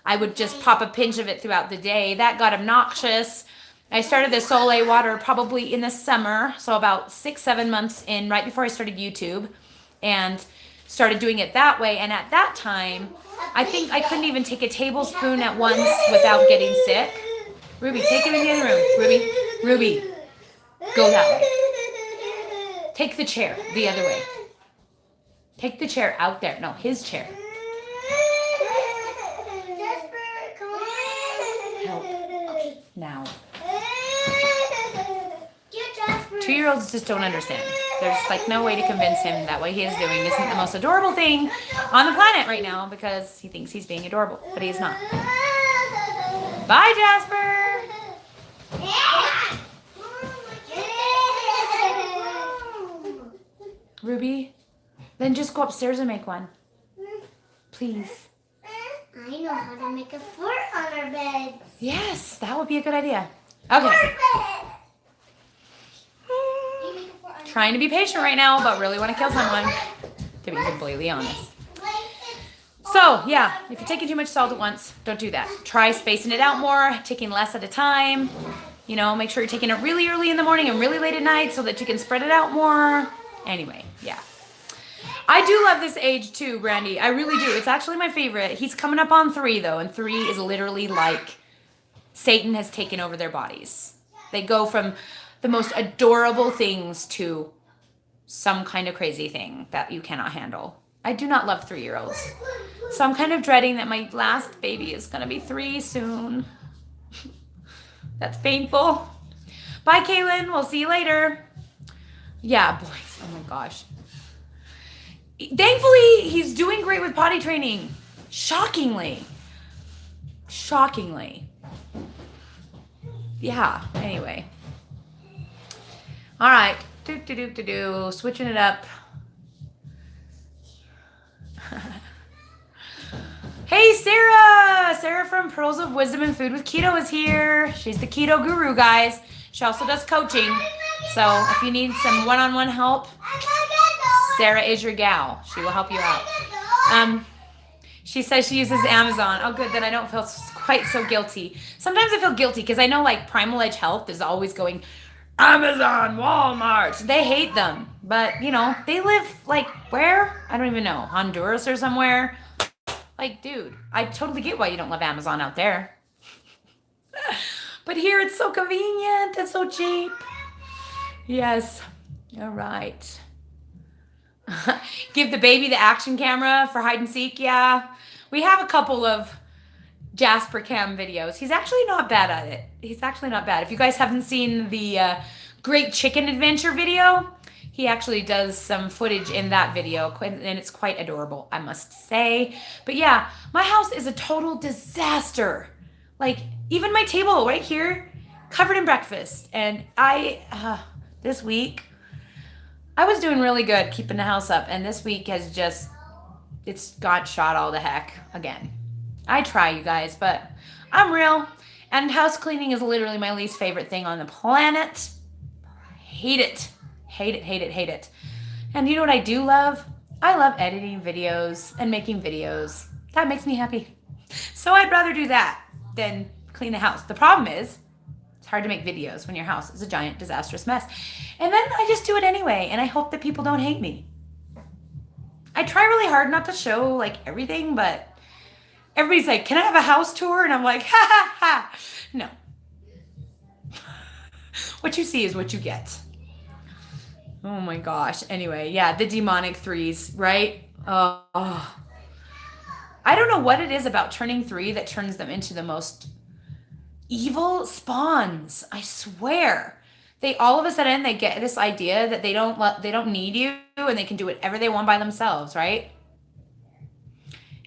Speaker 1: I would just pop a pinch of it throughout the day. That got obnoxious. I started the Soleil water probably in the summer, so about 6-7 months in, right before I started YouTube, and started doing it that way. And at that time, I think I couldn't even take a tablespoon at once without getting sick. Ruby, take him in the other room. Ruby, go that way. Take the chair the other way. Take the chair out there. No, his chair.
Speaker 2: Jasper, come on.
Speaker 1: Help. Now.
Speaker 2: Get Jasper.
Speaker 1: 2-year-olds just don't understand. There's like no way to convince him that what he is doing isn't the most adorable thing on the planet right now, because he thinks he's being adorable, but he's not. Bye, Jasper. Ruby, then just go upstairs and make one. Please.
Speaker 2: I know how to make a fort on our beds.
Speaker 1: Yes, that would be a good idea. Okay.
Speaker 2: You make a fort on
Speaker 1: Trying to be patient right now, but really want to kill someone, to be completely honest. So, yeah, if you're taking too much salt at once, don't do that. Try spacing it out more, taking less at a time. You know, make sure you're taking it really early in the morning and really late at night so that you can spread it out more. Anyway, yeah. I do love this age too, Brandy. I really do. It's actually my favorite. He's coming up on 3 though, and 3 is literally like Satan has taken over their bodies. They go from the most adorable things to some kind of crazy thing that you cannot handle. I do not love 3-year-olds. So I'm kind of dreading that my last baby is going to be 3 soon. That's painful. Bye, Kaylin. We'll see you later. Yeah, boys. Oh my gosh. Thankfully, he's doing great with potty training. Shockingly. Yeah, anyway. All right. Switching it up. Hey, Sarah! Sarah from Pearls of Wisdom and Food with Keto is here. She's the keto guru, guys. She also does coaching. So if you need some one-on-one help, Sarah is your gal. She will help you out. She says she uses Amazon. Oh, good. Then I don't feel quite so guilty. Sometimes I feel guilty because I know like Primal Edge Health is always going, Amazon, Walmart. They hate them. But, you know, they live like where? I don't even know. Honduras or somewhere. Like, dude, I totally get why you don't love Amazon out there. But here it's so convenient. It's so cheap. Yes. All right. Give the baby the action camera for hide and seek. Yeah. We have a couple of Jasper Cam videos. He's actually not bad at it. He's actually not bad. If you guys haven't seen the Great Chicken Adventure video, he actually does some footage in that video, and it's quite adorable, I must say. But yeah, my house is a total disaster. Like, even my table right here, covered in breakfast. And this week, I was doing really good keeping the house up, and this week has just, it's got shot all the heck again. I try, you guys, but I'm real. And house cleaning is literally my least favorite thing on the planet. I hate it. Hate it. And you know what I do love? I love editing videos and making videos. That makes me happy. So I'd rather do that than clean the house. The problem is, it's hard to make videos when your house is a giant disastrous mess. And then I just do it anyway, and I hope that people don't hate me. I try really hard not to show like everything, but everybody's like, can I have a house tour? And I'm like, ha ha ha. No. What you see is what you get. Oh my gosh. Anyway, yeah, the demonic 3s, right? Oh, I don't know what it is about turning 3 that turns them into the most evil spawns. I swear. They all of a sudden they get this idea that they don't need you and they can do whatever they want by themselves, right?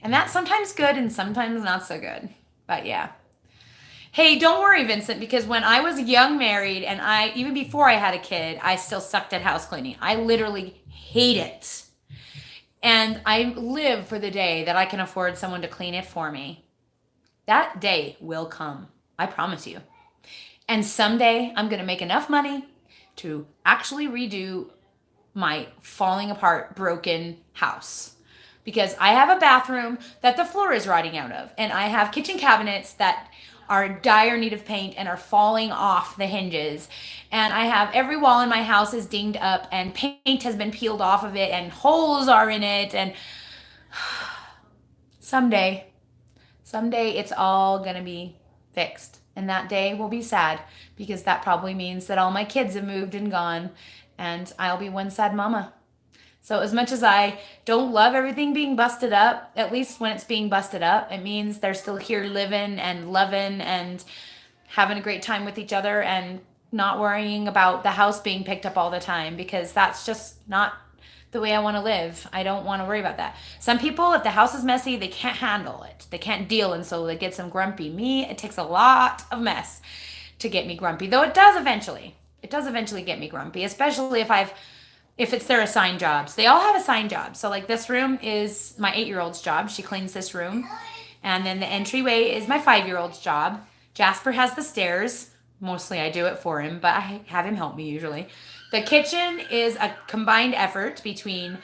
Speaker 1: And that's sometimes good and sometimes not so good. But yeah. Hey, don't worry, Vincent, because when I was young married and even before I had a kid, I still sucked at house cleaning. I literally hate it. And I live for the day that I can afford someone to clean it for me. That day will come. I promise you. And someday I'm going to make enough money to actually redo my falling apart, broken house. Because I have a bathroom that the floor is rotting out of. And I have kitchen cabinets that are in dire need of paint and are falling off the hinges. And I have every wall in my house is dinged up and paint has been peeled off of it and holes are in it. And someday it's all going to be fixed. And that day will be sad because that probably means that all my kids have moved and gone and I'll be one sad mama. So as much as I don't love everything being busted up, at least when it's being busted up, it means they're still here living and loving and having a great time with each other and not worrying about the house being picked up all the time because that's just not the way I want to live. I don't want to worry about that. Some people, if the house is messy, they can't handle it. They can't deal, and so they get some grumpy. Me, it takes a lot of mess to get me grumpy, though it does eventually. It does eventually get me grumpy, especially if it's their assigned jobs. They all have assigned jobs. So like this room is my 8-year-old's job. She cleans this room. And then the entryway is my 5-year-old's job. Jasper has the stairs. Mostly I do it for him, but I have him help me usually. The kitchen is a combined effort between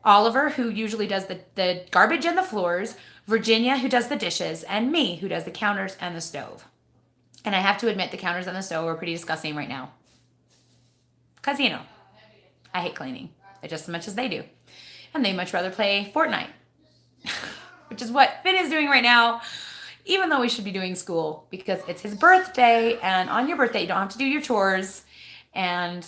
Speaker 1: Oliver, who usually does the garbage and the floors, Virginia, who does the dishes, and me, who does the counters and the stove. And I have to admit the counters and the stove are pretty disgusting right now. Because, I hate cleaning just as much as they do. And they much rather play Fortnite, which is what Finn is doing right now, even though we should be doing school because it's his birthday. And on your birthday, you don't have to do your chores. And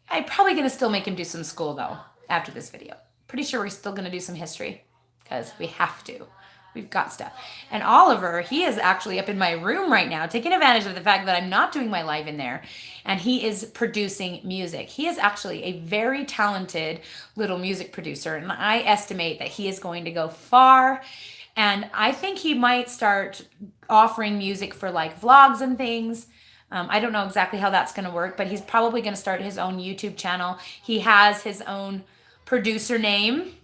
Speaker 1: I'm probably going to still make him do some school, though, after this video. Pretty sure we're still going to do some history because we have to. We've got stuff. And Oliver, he is actually up in my room right now, taking advantage of the fact that I'm not doing my live in there. And he is producing music. He is actually a very talented little music producer. And I estimate that he is going to go far. And I think he might start offering music for like vlogs and things. I don't know exactly how that's going to work, but he's probably going to start his own YouTube channel. He has his own producer name.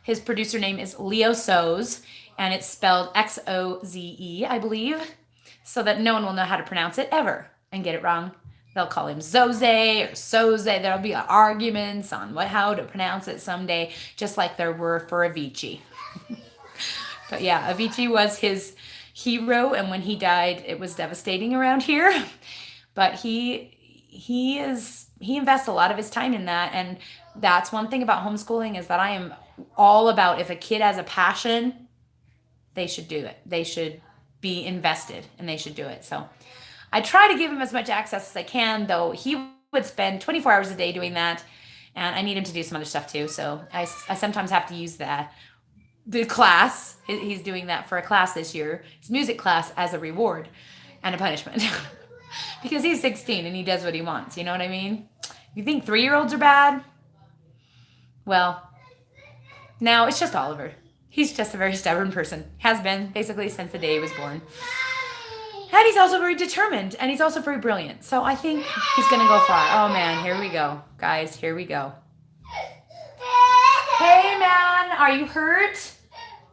Speaker 1: His producer name is Leo Soze. And it's spelled Xoze, I believe, so that no one will know how to pronounce it ever and get it wrong. They'll call him Zoze or Soze. There'll be arguments on how to pronounce it someday, just like there were for Avicii. But yeah, Avicii was his hero, and when he died, it was devastating around here. But he invests a lot of his time in that, and that's one thing about homeschooling is that I am all about if a kid has a passion, they should do it. They should be invested and they should do it. So I try to give him as much access as I can, though he would spend 24 hours a day doing that. And I need him to do some other stuff too. So I sometimes have to use the class. He's doing that for a class this year, his music class, as a reward and a punishment. Because he's 16 and he does what he wants. You know what I mean? You think 3-year-olds are bad? Well, now it's just Oliver. He's just a very stubborn person. Has been, basically, since the day he was born. And he's also very determined. And he's also very brilliant. So I think he's going to go far. Oh, man. Here we go. Guys, here we go. Hey, man. Are you hurt?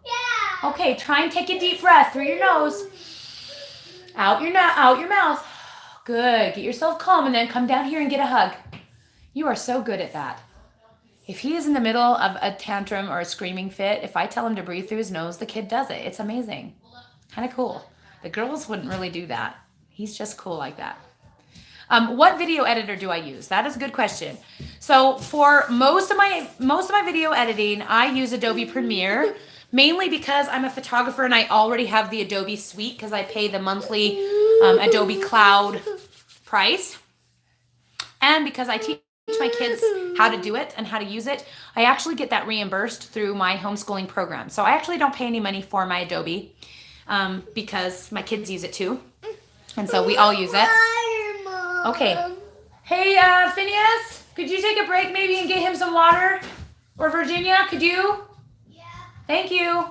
Speaker 1: Yeah. Okay, try and take a deep breath through your nose. Out your mouth. Good. Get yourself calm and then come down here and get a hug. You are so good at that. If he is in the middle of a tantrum or a screaming fit, if I tell him to breathe through his nose, the kid does it. It's amazing. Kind of cool. The girls wouldn't really do that. He's just cool like that. What video editor do I use? That is a good question. So for most of my video editing, I use Adobe Premiere, mainly because I'm a photographer and I already have the Adobe suite because I pay the monthly Adobe Cloud price. And because I teach teach my kids how to do it and how to use it, I actually get that reimbursed through my homeschooling program. So I actually don't pay any money for my Adobe because my kids use it too. And so we all use it. Okay. Hey, Phineas, could you take a break maybe and get him some water? Or Virginia, could you? Yeah. Thank you.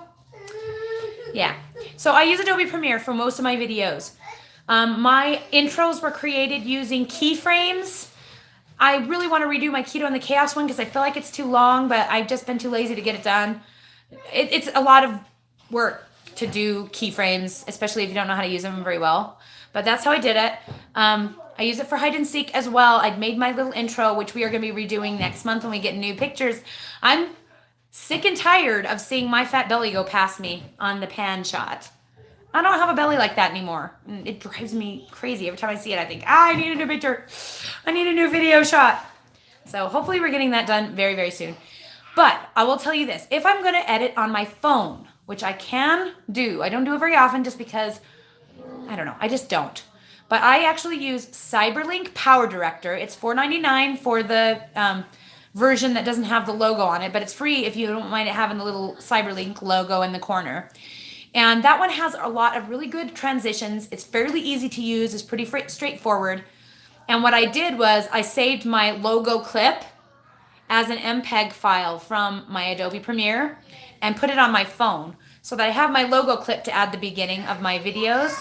Speaker 1: Yeah. So I use Adobe Premiere for most of my videos. My intros were created using keyframes. I really want to redo my Keto and the Chaos one because I feel like it's too long, but I've just been too lazy to get it done. It's a lot of work to do keyframes, especially if you don't know how to use them very well. But that's how I did it. I use it for hide and seek as well. I'd made my little intro, which we are going to be redoing next month when we get new pictures. I'm sick and tired of seeing my fat belly go past me on the pan shot. I don't have a belly like that anymore. It drives me crazy. Every time I see it, I think, I need a new picture. I need a new video shot. So hopefully we're getting that done very, very soon. But I will tell you this. If I'm going to edit on my phone, which I can do, I don't do it very often just because, I don't know, I just don't. But I actually use Cyberlink Power Director. It's $4.99 for the version that doesn't have the logo on it, but it's free if you don't mind it having the little Cyberlink logo in the corner. And that one has a lot of really good transitions. It's fairly easy to use. It's pretty straightforward. And what I did was I saved my logo clip as an MPEG file from my Adobe Premiere and put it on my phone so that I have my logo clip to add the beginning of my videos.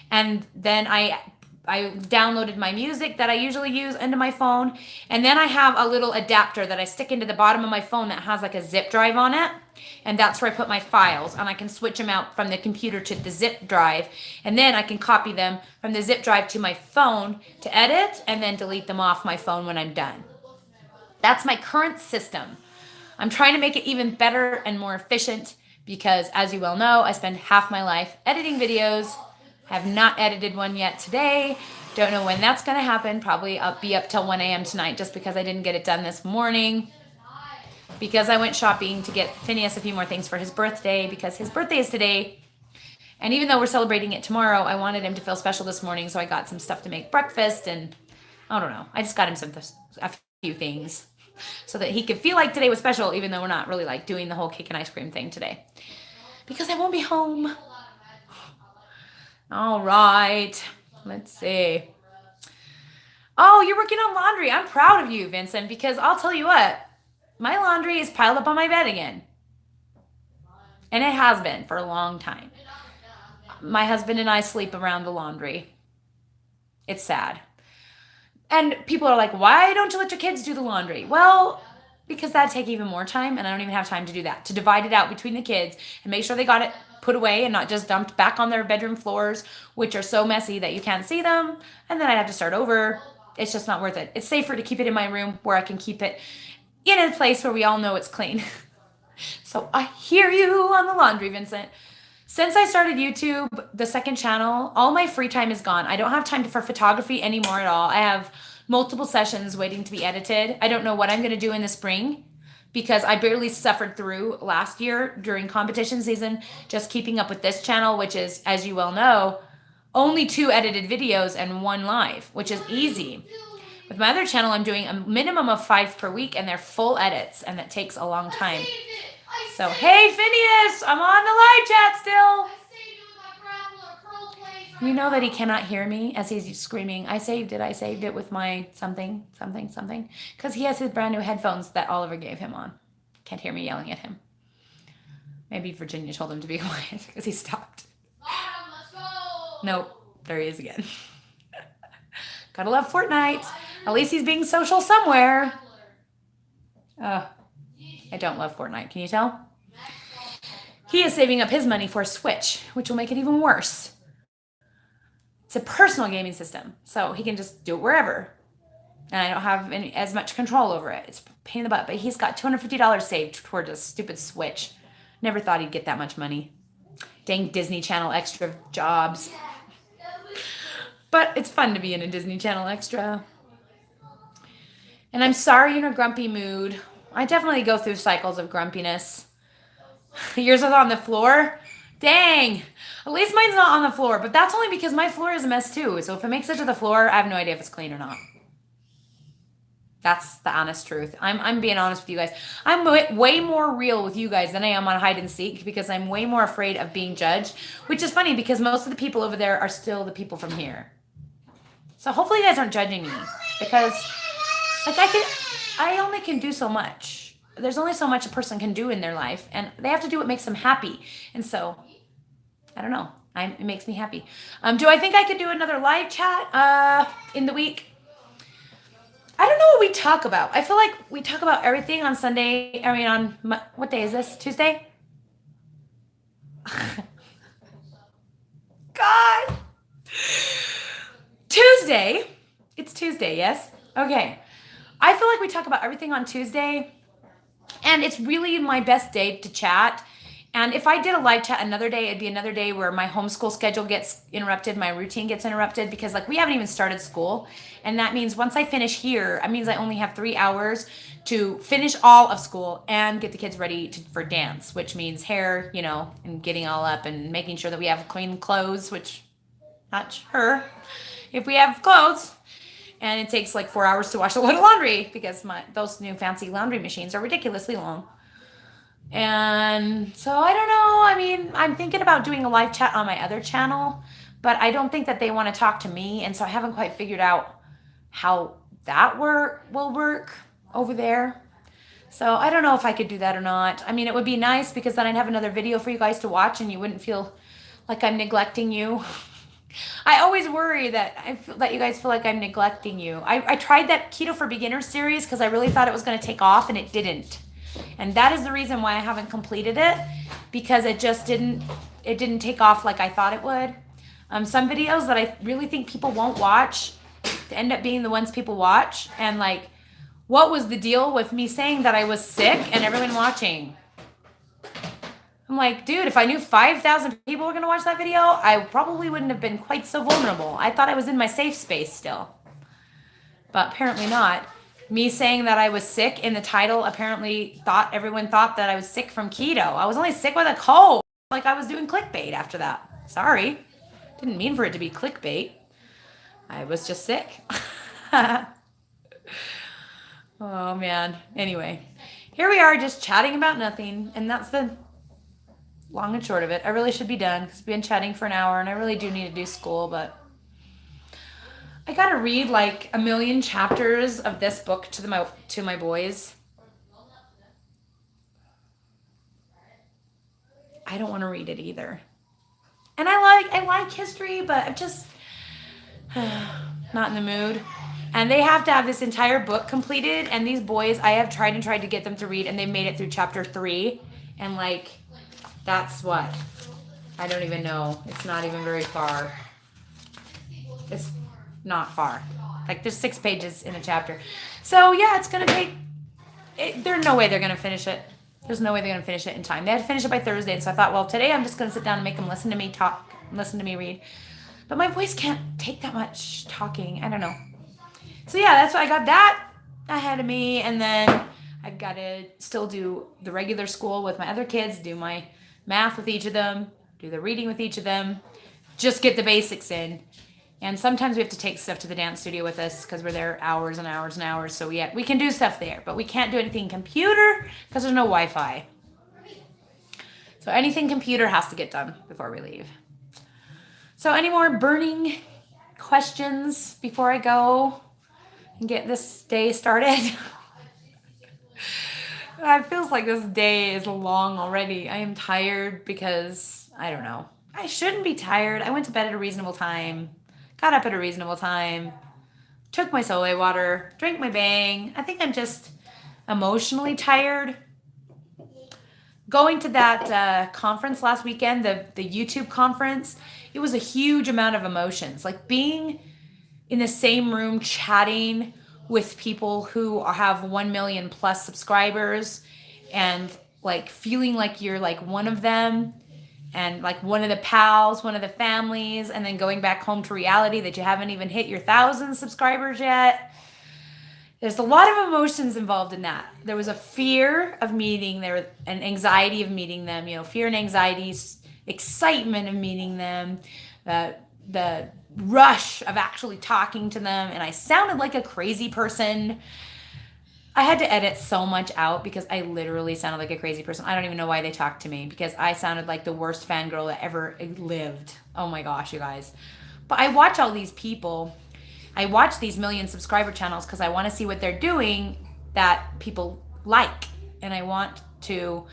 Speaker 1: And then I downloaded my music that I usually use into my phone. And then I have a little adapter that I stick into the bottom of my phone that has like a zip drive on it. And that's where I put my files. And I can switch them out from the computer to the zip drive. And then I can copy them from the zip drive to my phone to edit and then delete them off my phone when I'm done. That's my current system. I'm trying to make it even better and more efficient because, as you well know, I spend half my life editing videos. Have not edited one yet today. Don't know when that's going to happen. Probably I'll be up till 1 a.m. tonight just because I didn't get it done this morning. Because I went shopping to get Phineas a few more things for his birthday because his birthday is today. And even though we're celebrating it tomorrow, I wanted him to feel special this morning. So I got some stuff to make breakfast and I don't know. I just got him a few things so that he could feel like today was special even though we're not really like doing the whole cake and ice cream thing today. Because I won't be home. All right, let's see. Oh, you're working on laundry. I'm proud of you, Vincent, because I'll tell you what, my laundry is piled up on my bed again. And it has been for a long time. My husband and I sleep around the laundry. It's sad. And people are like, why don't you let your kids do the laundry? Well, because that'd take even more time, and I don't even have time to do that. To divide it out between the kids and make sure they got it put away and not just dumped back on their bedroom floors, which are so messy that you can't see them, and then I'd have to start over. It's just not worth it. It's safer to keep it in my room where I can keep it in a place where we all know it's clean. So I hear you on the laundry, Vincent. Since I started YouTube, the second channel, all my free time is gone. I don't have time for photography anymore at all. I have multiple sessions waiting to be edited. I don't know what I'm going to do in the spring because I barely suffered through last year during competition season, just keeping up with this channel, which is, as you well know, only 2 edited videos and 1 live, which is easy. With my other channel, I'm doing a minimum of 5 per week, and they're full edits, and it takes a long time. So, hey, Phineas, I'm on the live chat still. You know that he cannot hear me as he's screaming, I saved it with my something. Because he has his brand new headphones that Oliver gave him on. Can't hear me yelling at him. Maybe Virginia told him to be quiet because he stopped. Nope, there he is again. Gotta love Fortnite. At least he's being social somewhere. I don't love Fortnite, can you tell? He is saving up his money for a Switch, which will make it even worse. It's a personal gaming system, so he can just do it wherever. And I don't have as much control over it. It's a pain in the butt, but he's got $250 saved toward a stupid Switch. Never thought he'd get that much money. Dang Disney Channel extra jobs. But it's fun to be in a Disney Channel extra. And I'm sorry you're in a grumpy mood. I definitely go through cycles of grumpiness. Yours is on the floor? Dang. At least mine's not on the floor, but that's only because my floor is a mess too. So if it makes it to the floor, I have no idea if it's clean or not. That's the honest truth. I'm being honest with you guys. I'm way more real with you guys than I am on hide and seek because I'm way more afraid of being judged, which is funny because most of the people over there are still the people from here. So hopefully you guys aren't judging me because like I only can do so much. There's only so much a person can do in their life and they have to do what makes them happy. And so I don't know. It makes me happy. Do I think I could do another live chat in the week? I don't know what we talk about. I feel like we talk about everything on Sunday. I mean, what day is this? Tuesday? God. Tuesday. It's Tuesday, yes? Okay. I feel like we talk about everything on Tuesday, and it's really my best day to chat. And if I did a live chat another day, it'd be another day where my homeschool schedule gets interrupted, my routine gets interrupted because like we haven't even started school. And that means once I finish here, it means I only have 3 hours to finish all of school and get the kids ready for dance, which means hair, and getting all up and making sure that we have clean clothes, which not sure if we have clothes. And it takes like 4 hours to wash a load of laundry because those new fancy laundry machines are ridiculously long. And so I don't know. I mean, I'm thinking about doing a live chat on my other channel, but I don't think that they want to talk to me. And so I haven't quite figured out how that will work over there. So I don't know if I could do that or not. I mean, it would be nice because then I'd have another video for you guys to watch and you wouldn't feel like I'm neglecting you. I always worry that you guys feel like I'm neglecting you. I tried that Keto for Beginners series because I really thought it was going to take off and it didn't. And that is the reason why I haven't completed it because it didn't take off like I thought it would. Some videos that I really think people won't watch end up being the ones people watch. And like, what was the deal with me saying that I was sick and everyone watching? I'm like, dude, if I knew 5,000 people were going to watch that video, I probably wouldn't have been quite so vulnerable. I thought I was in my safe space still. But apparently not. Me saying that I was sick in the title apparently everyone thought that I was sick from keto. I was only sick with a cold. Like I was doing clickbait after that. Sorry. Didn't mean for it to be clickbait. I was just sick. Oh man. Anyway, here we are just chatting about nothing. And that's the long and short of it. I really should be done because we've been chatting for an hour and I really do need to do school, but I gotta read like 1 million chapters of this book to my boys. I don't want to read it either. And I like history, but I'm just not in the mood. And they have to have this entire book completed. And these boys, I have tried to get them to read, and they made it through chapter 3. And like, that's what? I don't even know. It's not even very far. It's not far. Like there's 6 pages in a chapter. So yeah, it's going to take, there's no way they're going to finish it. There's no way they're going to finish it in time. They had to finish it by Thursday. And so I thought, well, today I'm just going to sit down and make them listen to me talk, listen to me read. But my voice can't take that much talking. I don't know. So yeah, that's why I got that ahead of me. And then I've got to still do the regular school with my other kids, do my math with each of them, do the reading with each of them, just get the basics in. And sometimes we have to take stuff to the dance studio with us because we're there hours and hours and hours. So yeah, we can do stuff there, but we can't do anything computer because there's no Wi-Fi. So anything computer has to get done before we leave. So any more burning questions before I go and get this day started? It feels like this day is long already. I am tired because, I don't know. I shouldn't be tired. I went to bed at a reasonable time. Got up at a reasonable time, took my Soleil water, drank my Bang. I think I'm just emotionally tired. Going to that conference last weekend, the YouTube conference, it was a huge amount of emotions. Like being in the same room chatting with people who have 1 million plus subscribers and like feeling like you're like one of them. And like one of the pals, one of the families, and then going back home to reality that you haven't even hit your 1,000 subscribers yet. There's a lot of emotions involved in that. There was a fear of meeting them, an anxiety of meeting them, fear and anxiety, excitement of meeting them, the rush of actually talking to them. And I sounded like a crazy person. I had to edit so much out because I literally sounded like a crazy person. I don't even know why they talked to me because I sounded like the worst fangirl that ever lived. Oh my gosh, you guys. But I watch all these people. I watch these million subscriber channels because I want to see what they're doing that people like. And I want to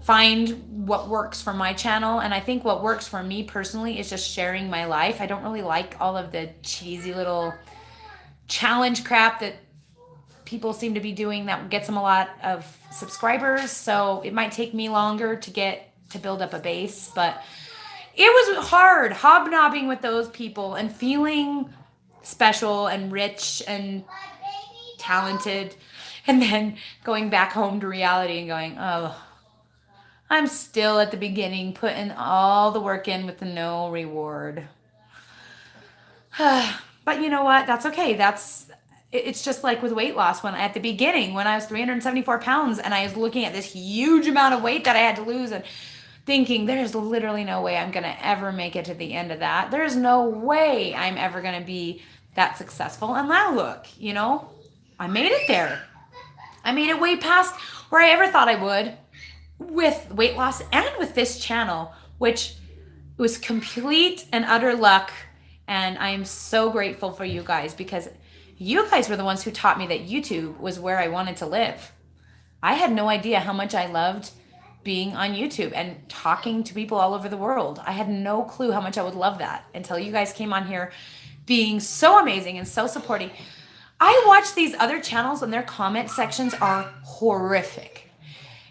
Speaker 1: find what works for my channel. And I think what works for me personally is just sharing my life. I don't really like all of the cheesy little challenge crap that people seem to be doing that gets them a lot of subscribers. So it might take me longer to build up a base, but it was hard hobnobbing with those people and feeling special and rich and talented, and then going back home to reality and going, oh, I'm still at the beginning, putting all the work in with no reward. But you know what? That's okay. It's just like with weight loss. When at the beginning, when I was 374 pounds and I was looking at this huge amount of weight that I had to lose and thinking, there's literally no way I'm going to ever make it to the end of that. There's no way I'm ever going to be that successful. And now look, I made it there. I made it way past where I ever thought I would with weight loss and with this channel, which was complete and utter luck. And I am so grateful for you guys because you guys were the ones who taught me that YouTube was where I wanted to live. I had no idea how much I loved being on YouTube and talking to people all over the world. I had no clue how much I would love that until you guys came on here being so amazing and so supporting. I watch these other channels and their comment sections are horrific.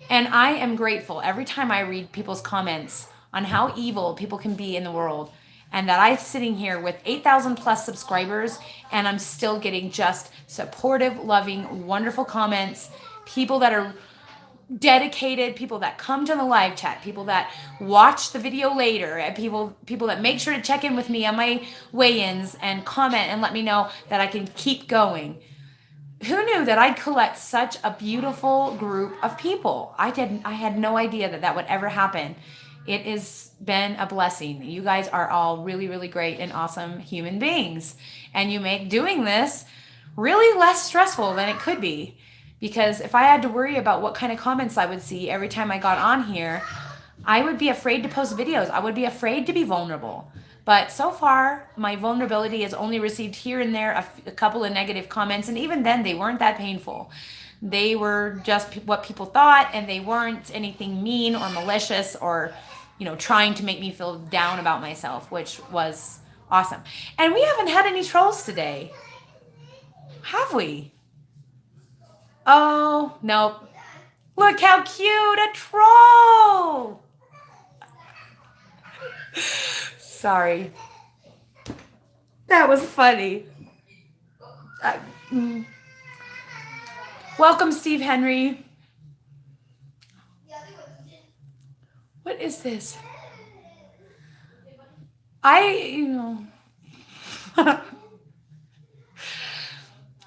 Speaker 1: And I am grateful every time I read people's comments on how evil people can be in the world, and that I'm sitting here with 8,000 plus subscribers and I'm still getting just supportive, loving, wonderful comments, people that are dedicated, people that come to the live chat, people that watch the video later, and people that make sure to check in with me on my weigh-ins and comment and let me know that I can keep going. Who knew that I'd collect such a beautiful group of people? I had no idea that would ever happen. It has been a blessing. You guys are all really, really great and awesome human beings. And you make doing this really less stressful than it could be. Because if I had to worry about what kind of comments I would see every time I got on here, I would be afraid to post videos. I would be afraid to be vulnerable. But so far, my vulnerability has only received here and there a couple of negative comments. And even then, they weren't that painful. They were just what people thought, and they weren't anything mean or malicious or, trying to make me feel down about myself, which was awesome. And we haven't had any trolls today, have we? Oh, nope. Look how cute, a troll. Sorry. That was funny. Welcome, Steve Henry. What is this?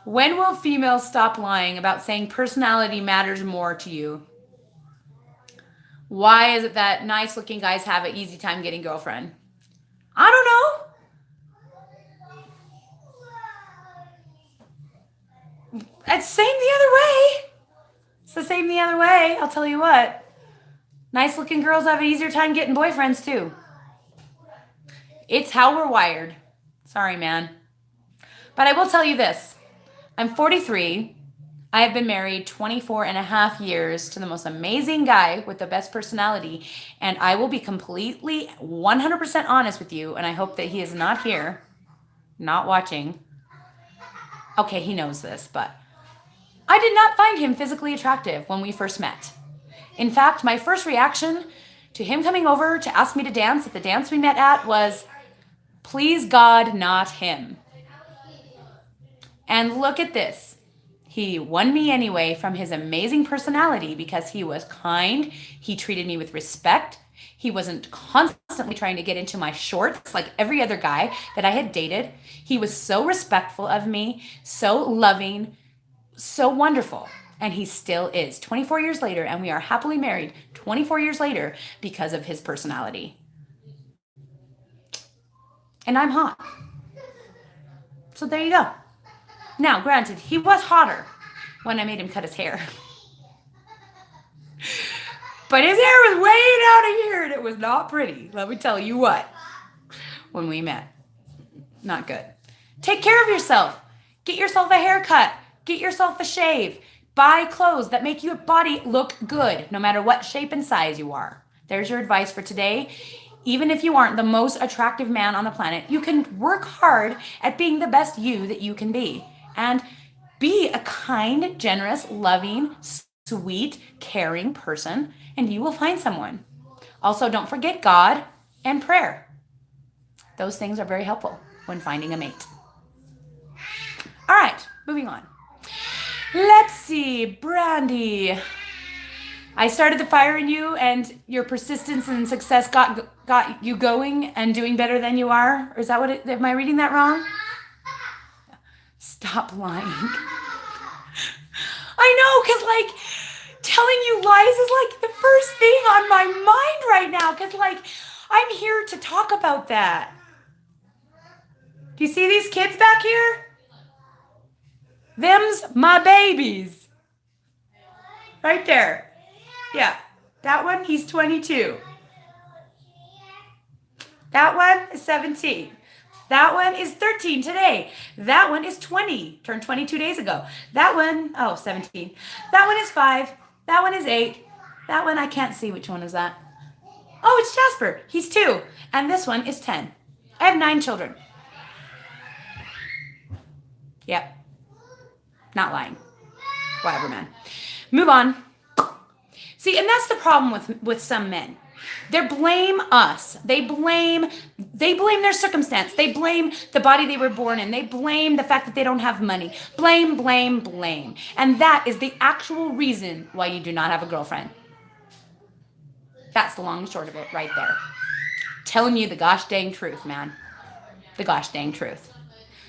Speaker 1: When will females stop lying about saying personality matters more to you? Why is it that nice looking guys have an easy time getting girlfriend? I don't know. It's the same the other way. It's the same the other way. I'll tell you what. Nice looking girls have an easier time getting boyfriends too. It's how we're wired. Sorry, man. But I will tell you this. I'm 43. I have been married 24 and a half years to the most amazing guy with the best personality. And I will be completely 100% honest with you. And I hope that he is not here, not watching. Okay, he knows this, but I did not find him physically attractive when we first met. In fact, my first reaction to him coming over to ask me to dance at the dance we met at was, please God, not him. And look at this. He won me anyway from his amazing personality because he was kind. He treated me with respect. He wasn't constantly trying to get into my shorts like every other guy that I had dated. He was so respectful of me, so loving, so wonderful. And he still is 24 years later, and we are happily married 24 years later because of his personality. And I'm hot. So there you go. Now, granted, he was hotter. when I made him cut his hair. But his hair was way down here and it was not pretty. Let me tell you what, when we met. Not good. Take care of yourself. Get yourself a haircut. Get yourself a shave. Buy clothes that make your body look good, no matter what shape and size you are. There's your advice for today. Even if you aren't the most attractive man on the planet, you can work hard at being the best you that you can be. And be a kind, generous, loving, sweet, caring person, and you will find someone. Also, don't forget God and prayer. Those things are very helpful when finding a mate. All right, moving on. Let's see, Brandy. I started the fire in you, and your persistence and success got you going and doing better than you are. Or is that what am I reading that wrong? Stop lying. I know, because like telling you lies is like the first thing on my mind right now, because like I'm here to talk about that. Do you see these kids back here? Them's my babies. Right there. Yeah. That one, he's 22. That one is 17. That one is 13 today. That one is 20. Turned 22 days ago. That one, 17. That one is 5. That one is 8. That one, I can't see which one is that. Oh, it's Jasper. He's 2. And this one is 10. I have 9 children. Yep. Not lying. Whatever, man. Move on. See, and that's the problem with some men. They blame us. They blame their circumstance. They blame the body they were born in. They blame the fact that they don't have money. Blame, blame, blame. And that is the actual reason why you do not have a girlfriend. That's the long and short of it right there. Telling you the gosh dang truth, man. The gosh dang truth.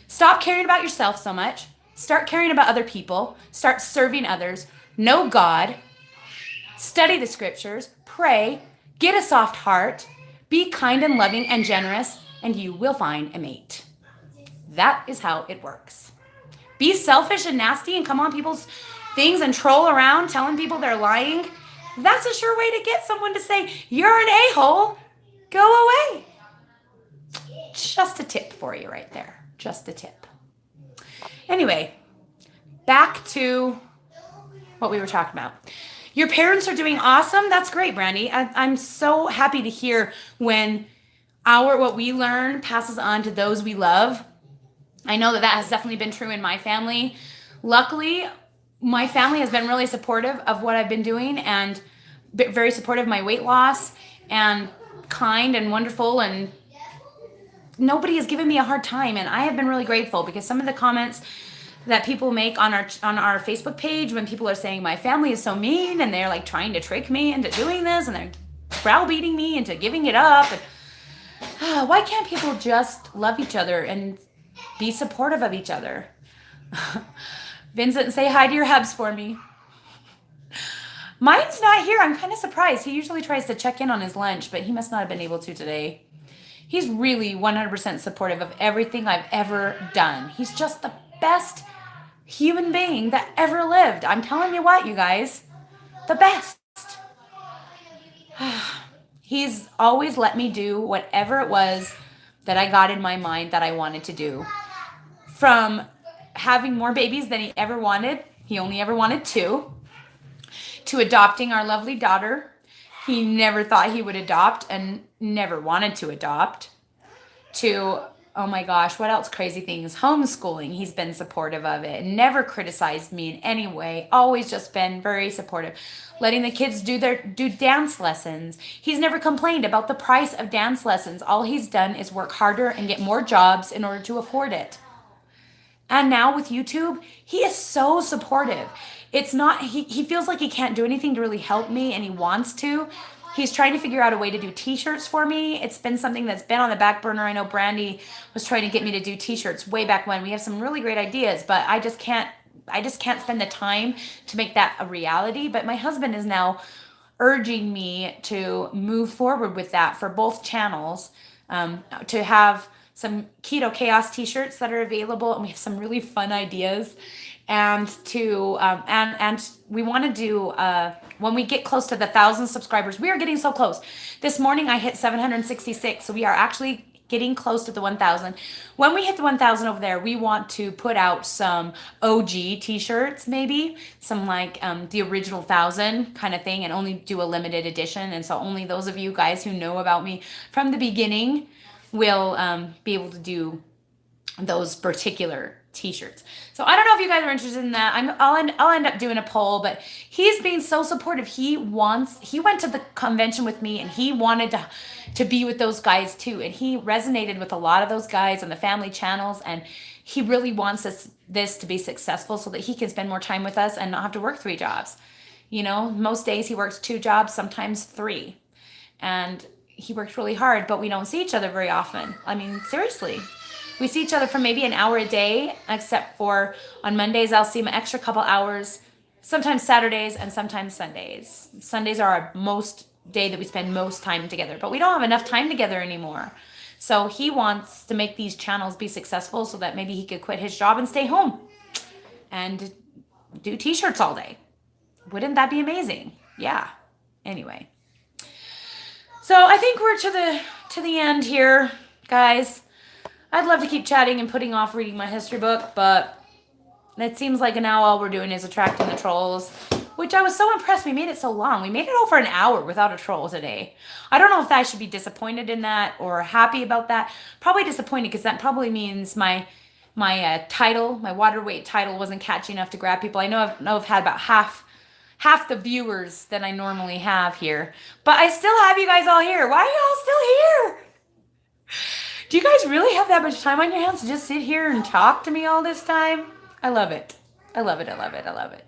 Speaker 1: Stop caring about yourself so much. Start caring about other people. Start serving others. Know God. Study the scriptures. Pray. Get a soft heart. Be kind and loving and generous, and you will find a mate. That is how it works. Be selfish and nasty and come on people's things and troll around telling people they're lying. That's a sure way to get someone to say, you're an a-hole. Go away. Just a tip for you right there. Just a tip. Anyway, back to what we were talking about. Your parents are doing awesome. That's great, Brandy. I'm so happy to hear when what we learn passes on to those we love. I know that has definitely been true in my family. Luckily, my family has been really supportive of what I've been doing and very supportive of my weight loss and kind and wonderful, and nobody has given me a hard time, and I have been really grateful because some of the comments that people make on our Facebook page when people are saying my family is so mean and they're like trying to trick me into doing this and they're browbeating me into giving it up. And, why can't people just love each other and be supportive of each other? Vincent, say hi to your hubs for me. Mine's not here. I'm kind of surprised. He usually tries to check in on his lunch, but he must not have been able to today. He's really 100% supportive of everything I've ever done. He's just the best human being that ever lived. I'm telling you what, you guys, the best. He's always let me do whatever it was that I got in my mind that I wanted to do. From having more babies than he ever wanted, he only ever wanted 2, to adopting our lovely daughter. He never thought he would adopt and never wanted to adopt. To, oh my gosh, what else crazy things? Homeschooling. He's been supportive of it. Never criticized me in any way. Always just been very supportive. Letting the kids do dance lessons. He's never complained about the price of dance lessons. All he's done is work harder and get more jobs in order to afford it. And now with YouTube, he is so supportive. It's not, he feels like he can't do anything to really help me, and he wants to. He's trying to figure out a way to do t-shirts for me. It's been something that's been on the back burner. I know Brandy was trying to get me to do t-shirts way back when. We have some really great ideas, but I just can't spend the time to make that a reality. But my husband is now urging me to move forward with that for both channels, to have some Keto Chaos t-shirts that are available, and we have some really fun ideas. And and we want to do when we get close to the 1,000 subscribers. We are getting so close. This morning I hit 766, so we are actually getting close to the 1,000. When we hit the 1,000 over there, we want to put out some OG t-shirts, maybe some like the original 1,000 kind of thing, and only do a limited edition. And so only those of you guys who know about me from the beginning will be able to do those particular t-shirts. So I don't know if you guys are interested in that. I'll end up doing a poll, but he's being so supportive. He went to the convention with me, and he wanted to be with those guys too. And he resonated with a lot of those guys on the family channels, and he really wants this to be successful so that he can spend more time with us and not have to work 3 jobs. You know, most days he works 2 jobs, sometimes 3. And he works really hard, but we don't see each other very often. I mean, seriously. We see each other for maybe an hour a day, except for on Mondays, I'll see him an extra couple hours, sometimes Saturdays and sometimes Sundays. Sundays are our most day that we spend most time together, but we don't have enough time together anymore. So he wants to make these channels be successful so that maybe he could quit his job and stay home and do t-shirts all day. Wouldn't that be amazing? Yeah. Anyway. So I think we're to the end here, guys. I'd love to keep chatting and putting off reading my history book, but it seems like now all we're doing is attracting the trolls, which I was so impressed. We made it so long. We made it over an hour without a troll today. I don't know if I should be disappointed in that or happy about that. Probably disappointed, because that probably means my title, my water weight title, wasn't catchy enough to grab people. I know I've had about half the viewers that I normally have here, but I still have you guys all here. Why are y'all still here? Do you guys really have that much time on your hands to just sit here and talk to me all this time? I love it. I love it. I love it. I love it.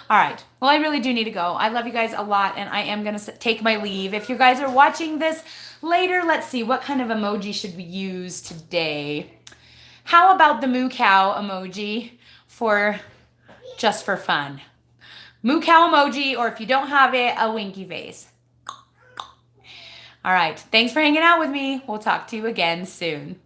Speaker 1: All right. Well, I really do need to go. I love you guys a lot, and I am going to take my leave. If you guys are watching this later, let's see. What kind of emoji should we use today? How about the moo cow emoji just for fun? Moo cow emoji, or if you don't have it, a winky face. All right. Thanks for hanging out with me. We'll talk to you again soon.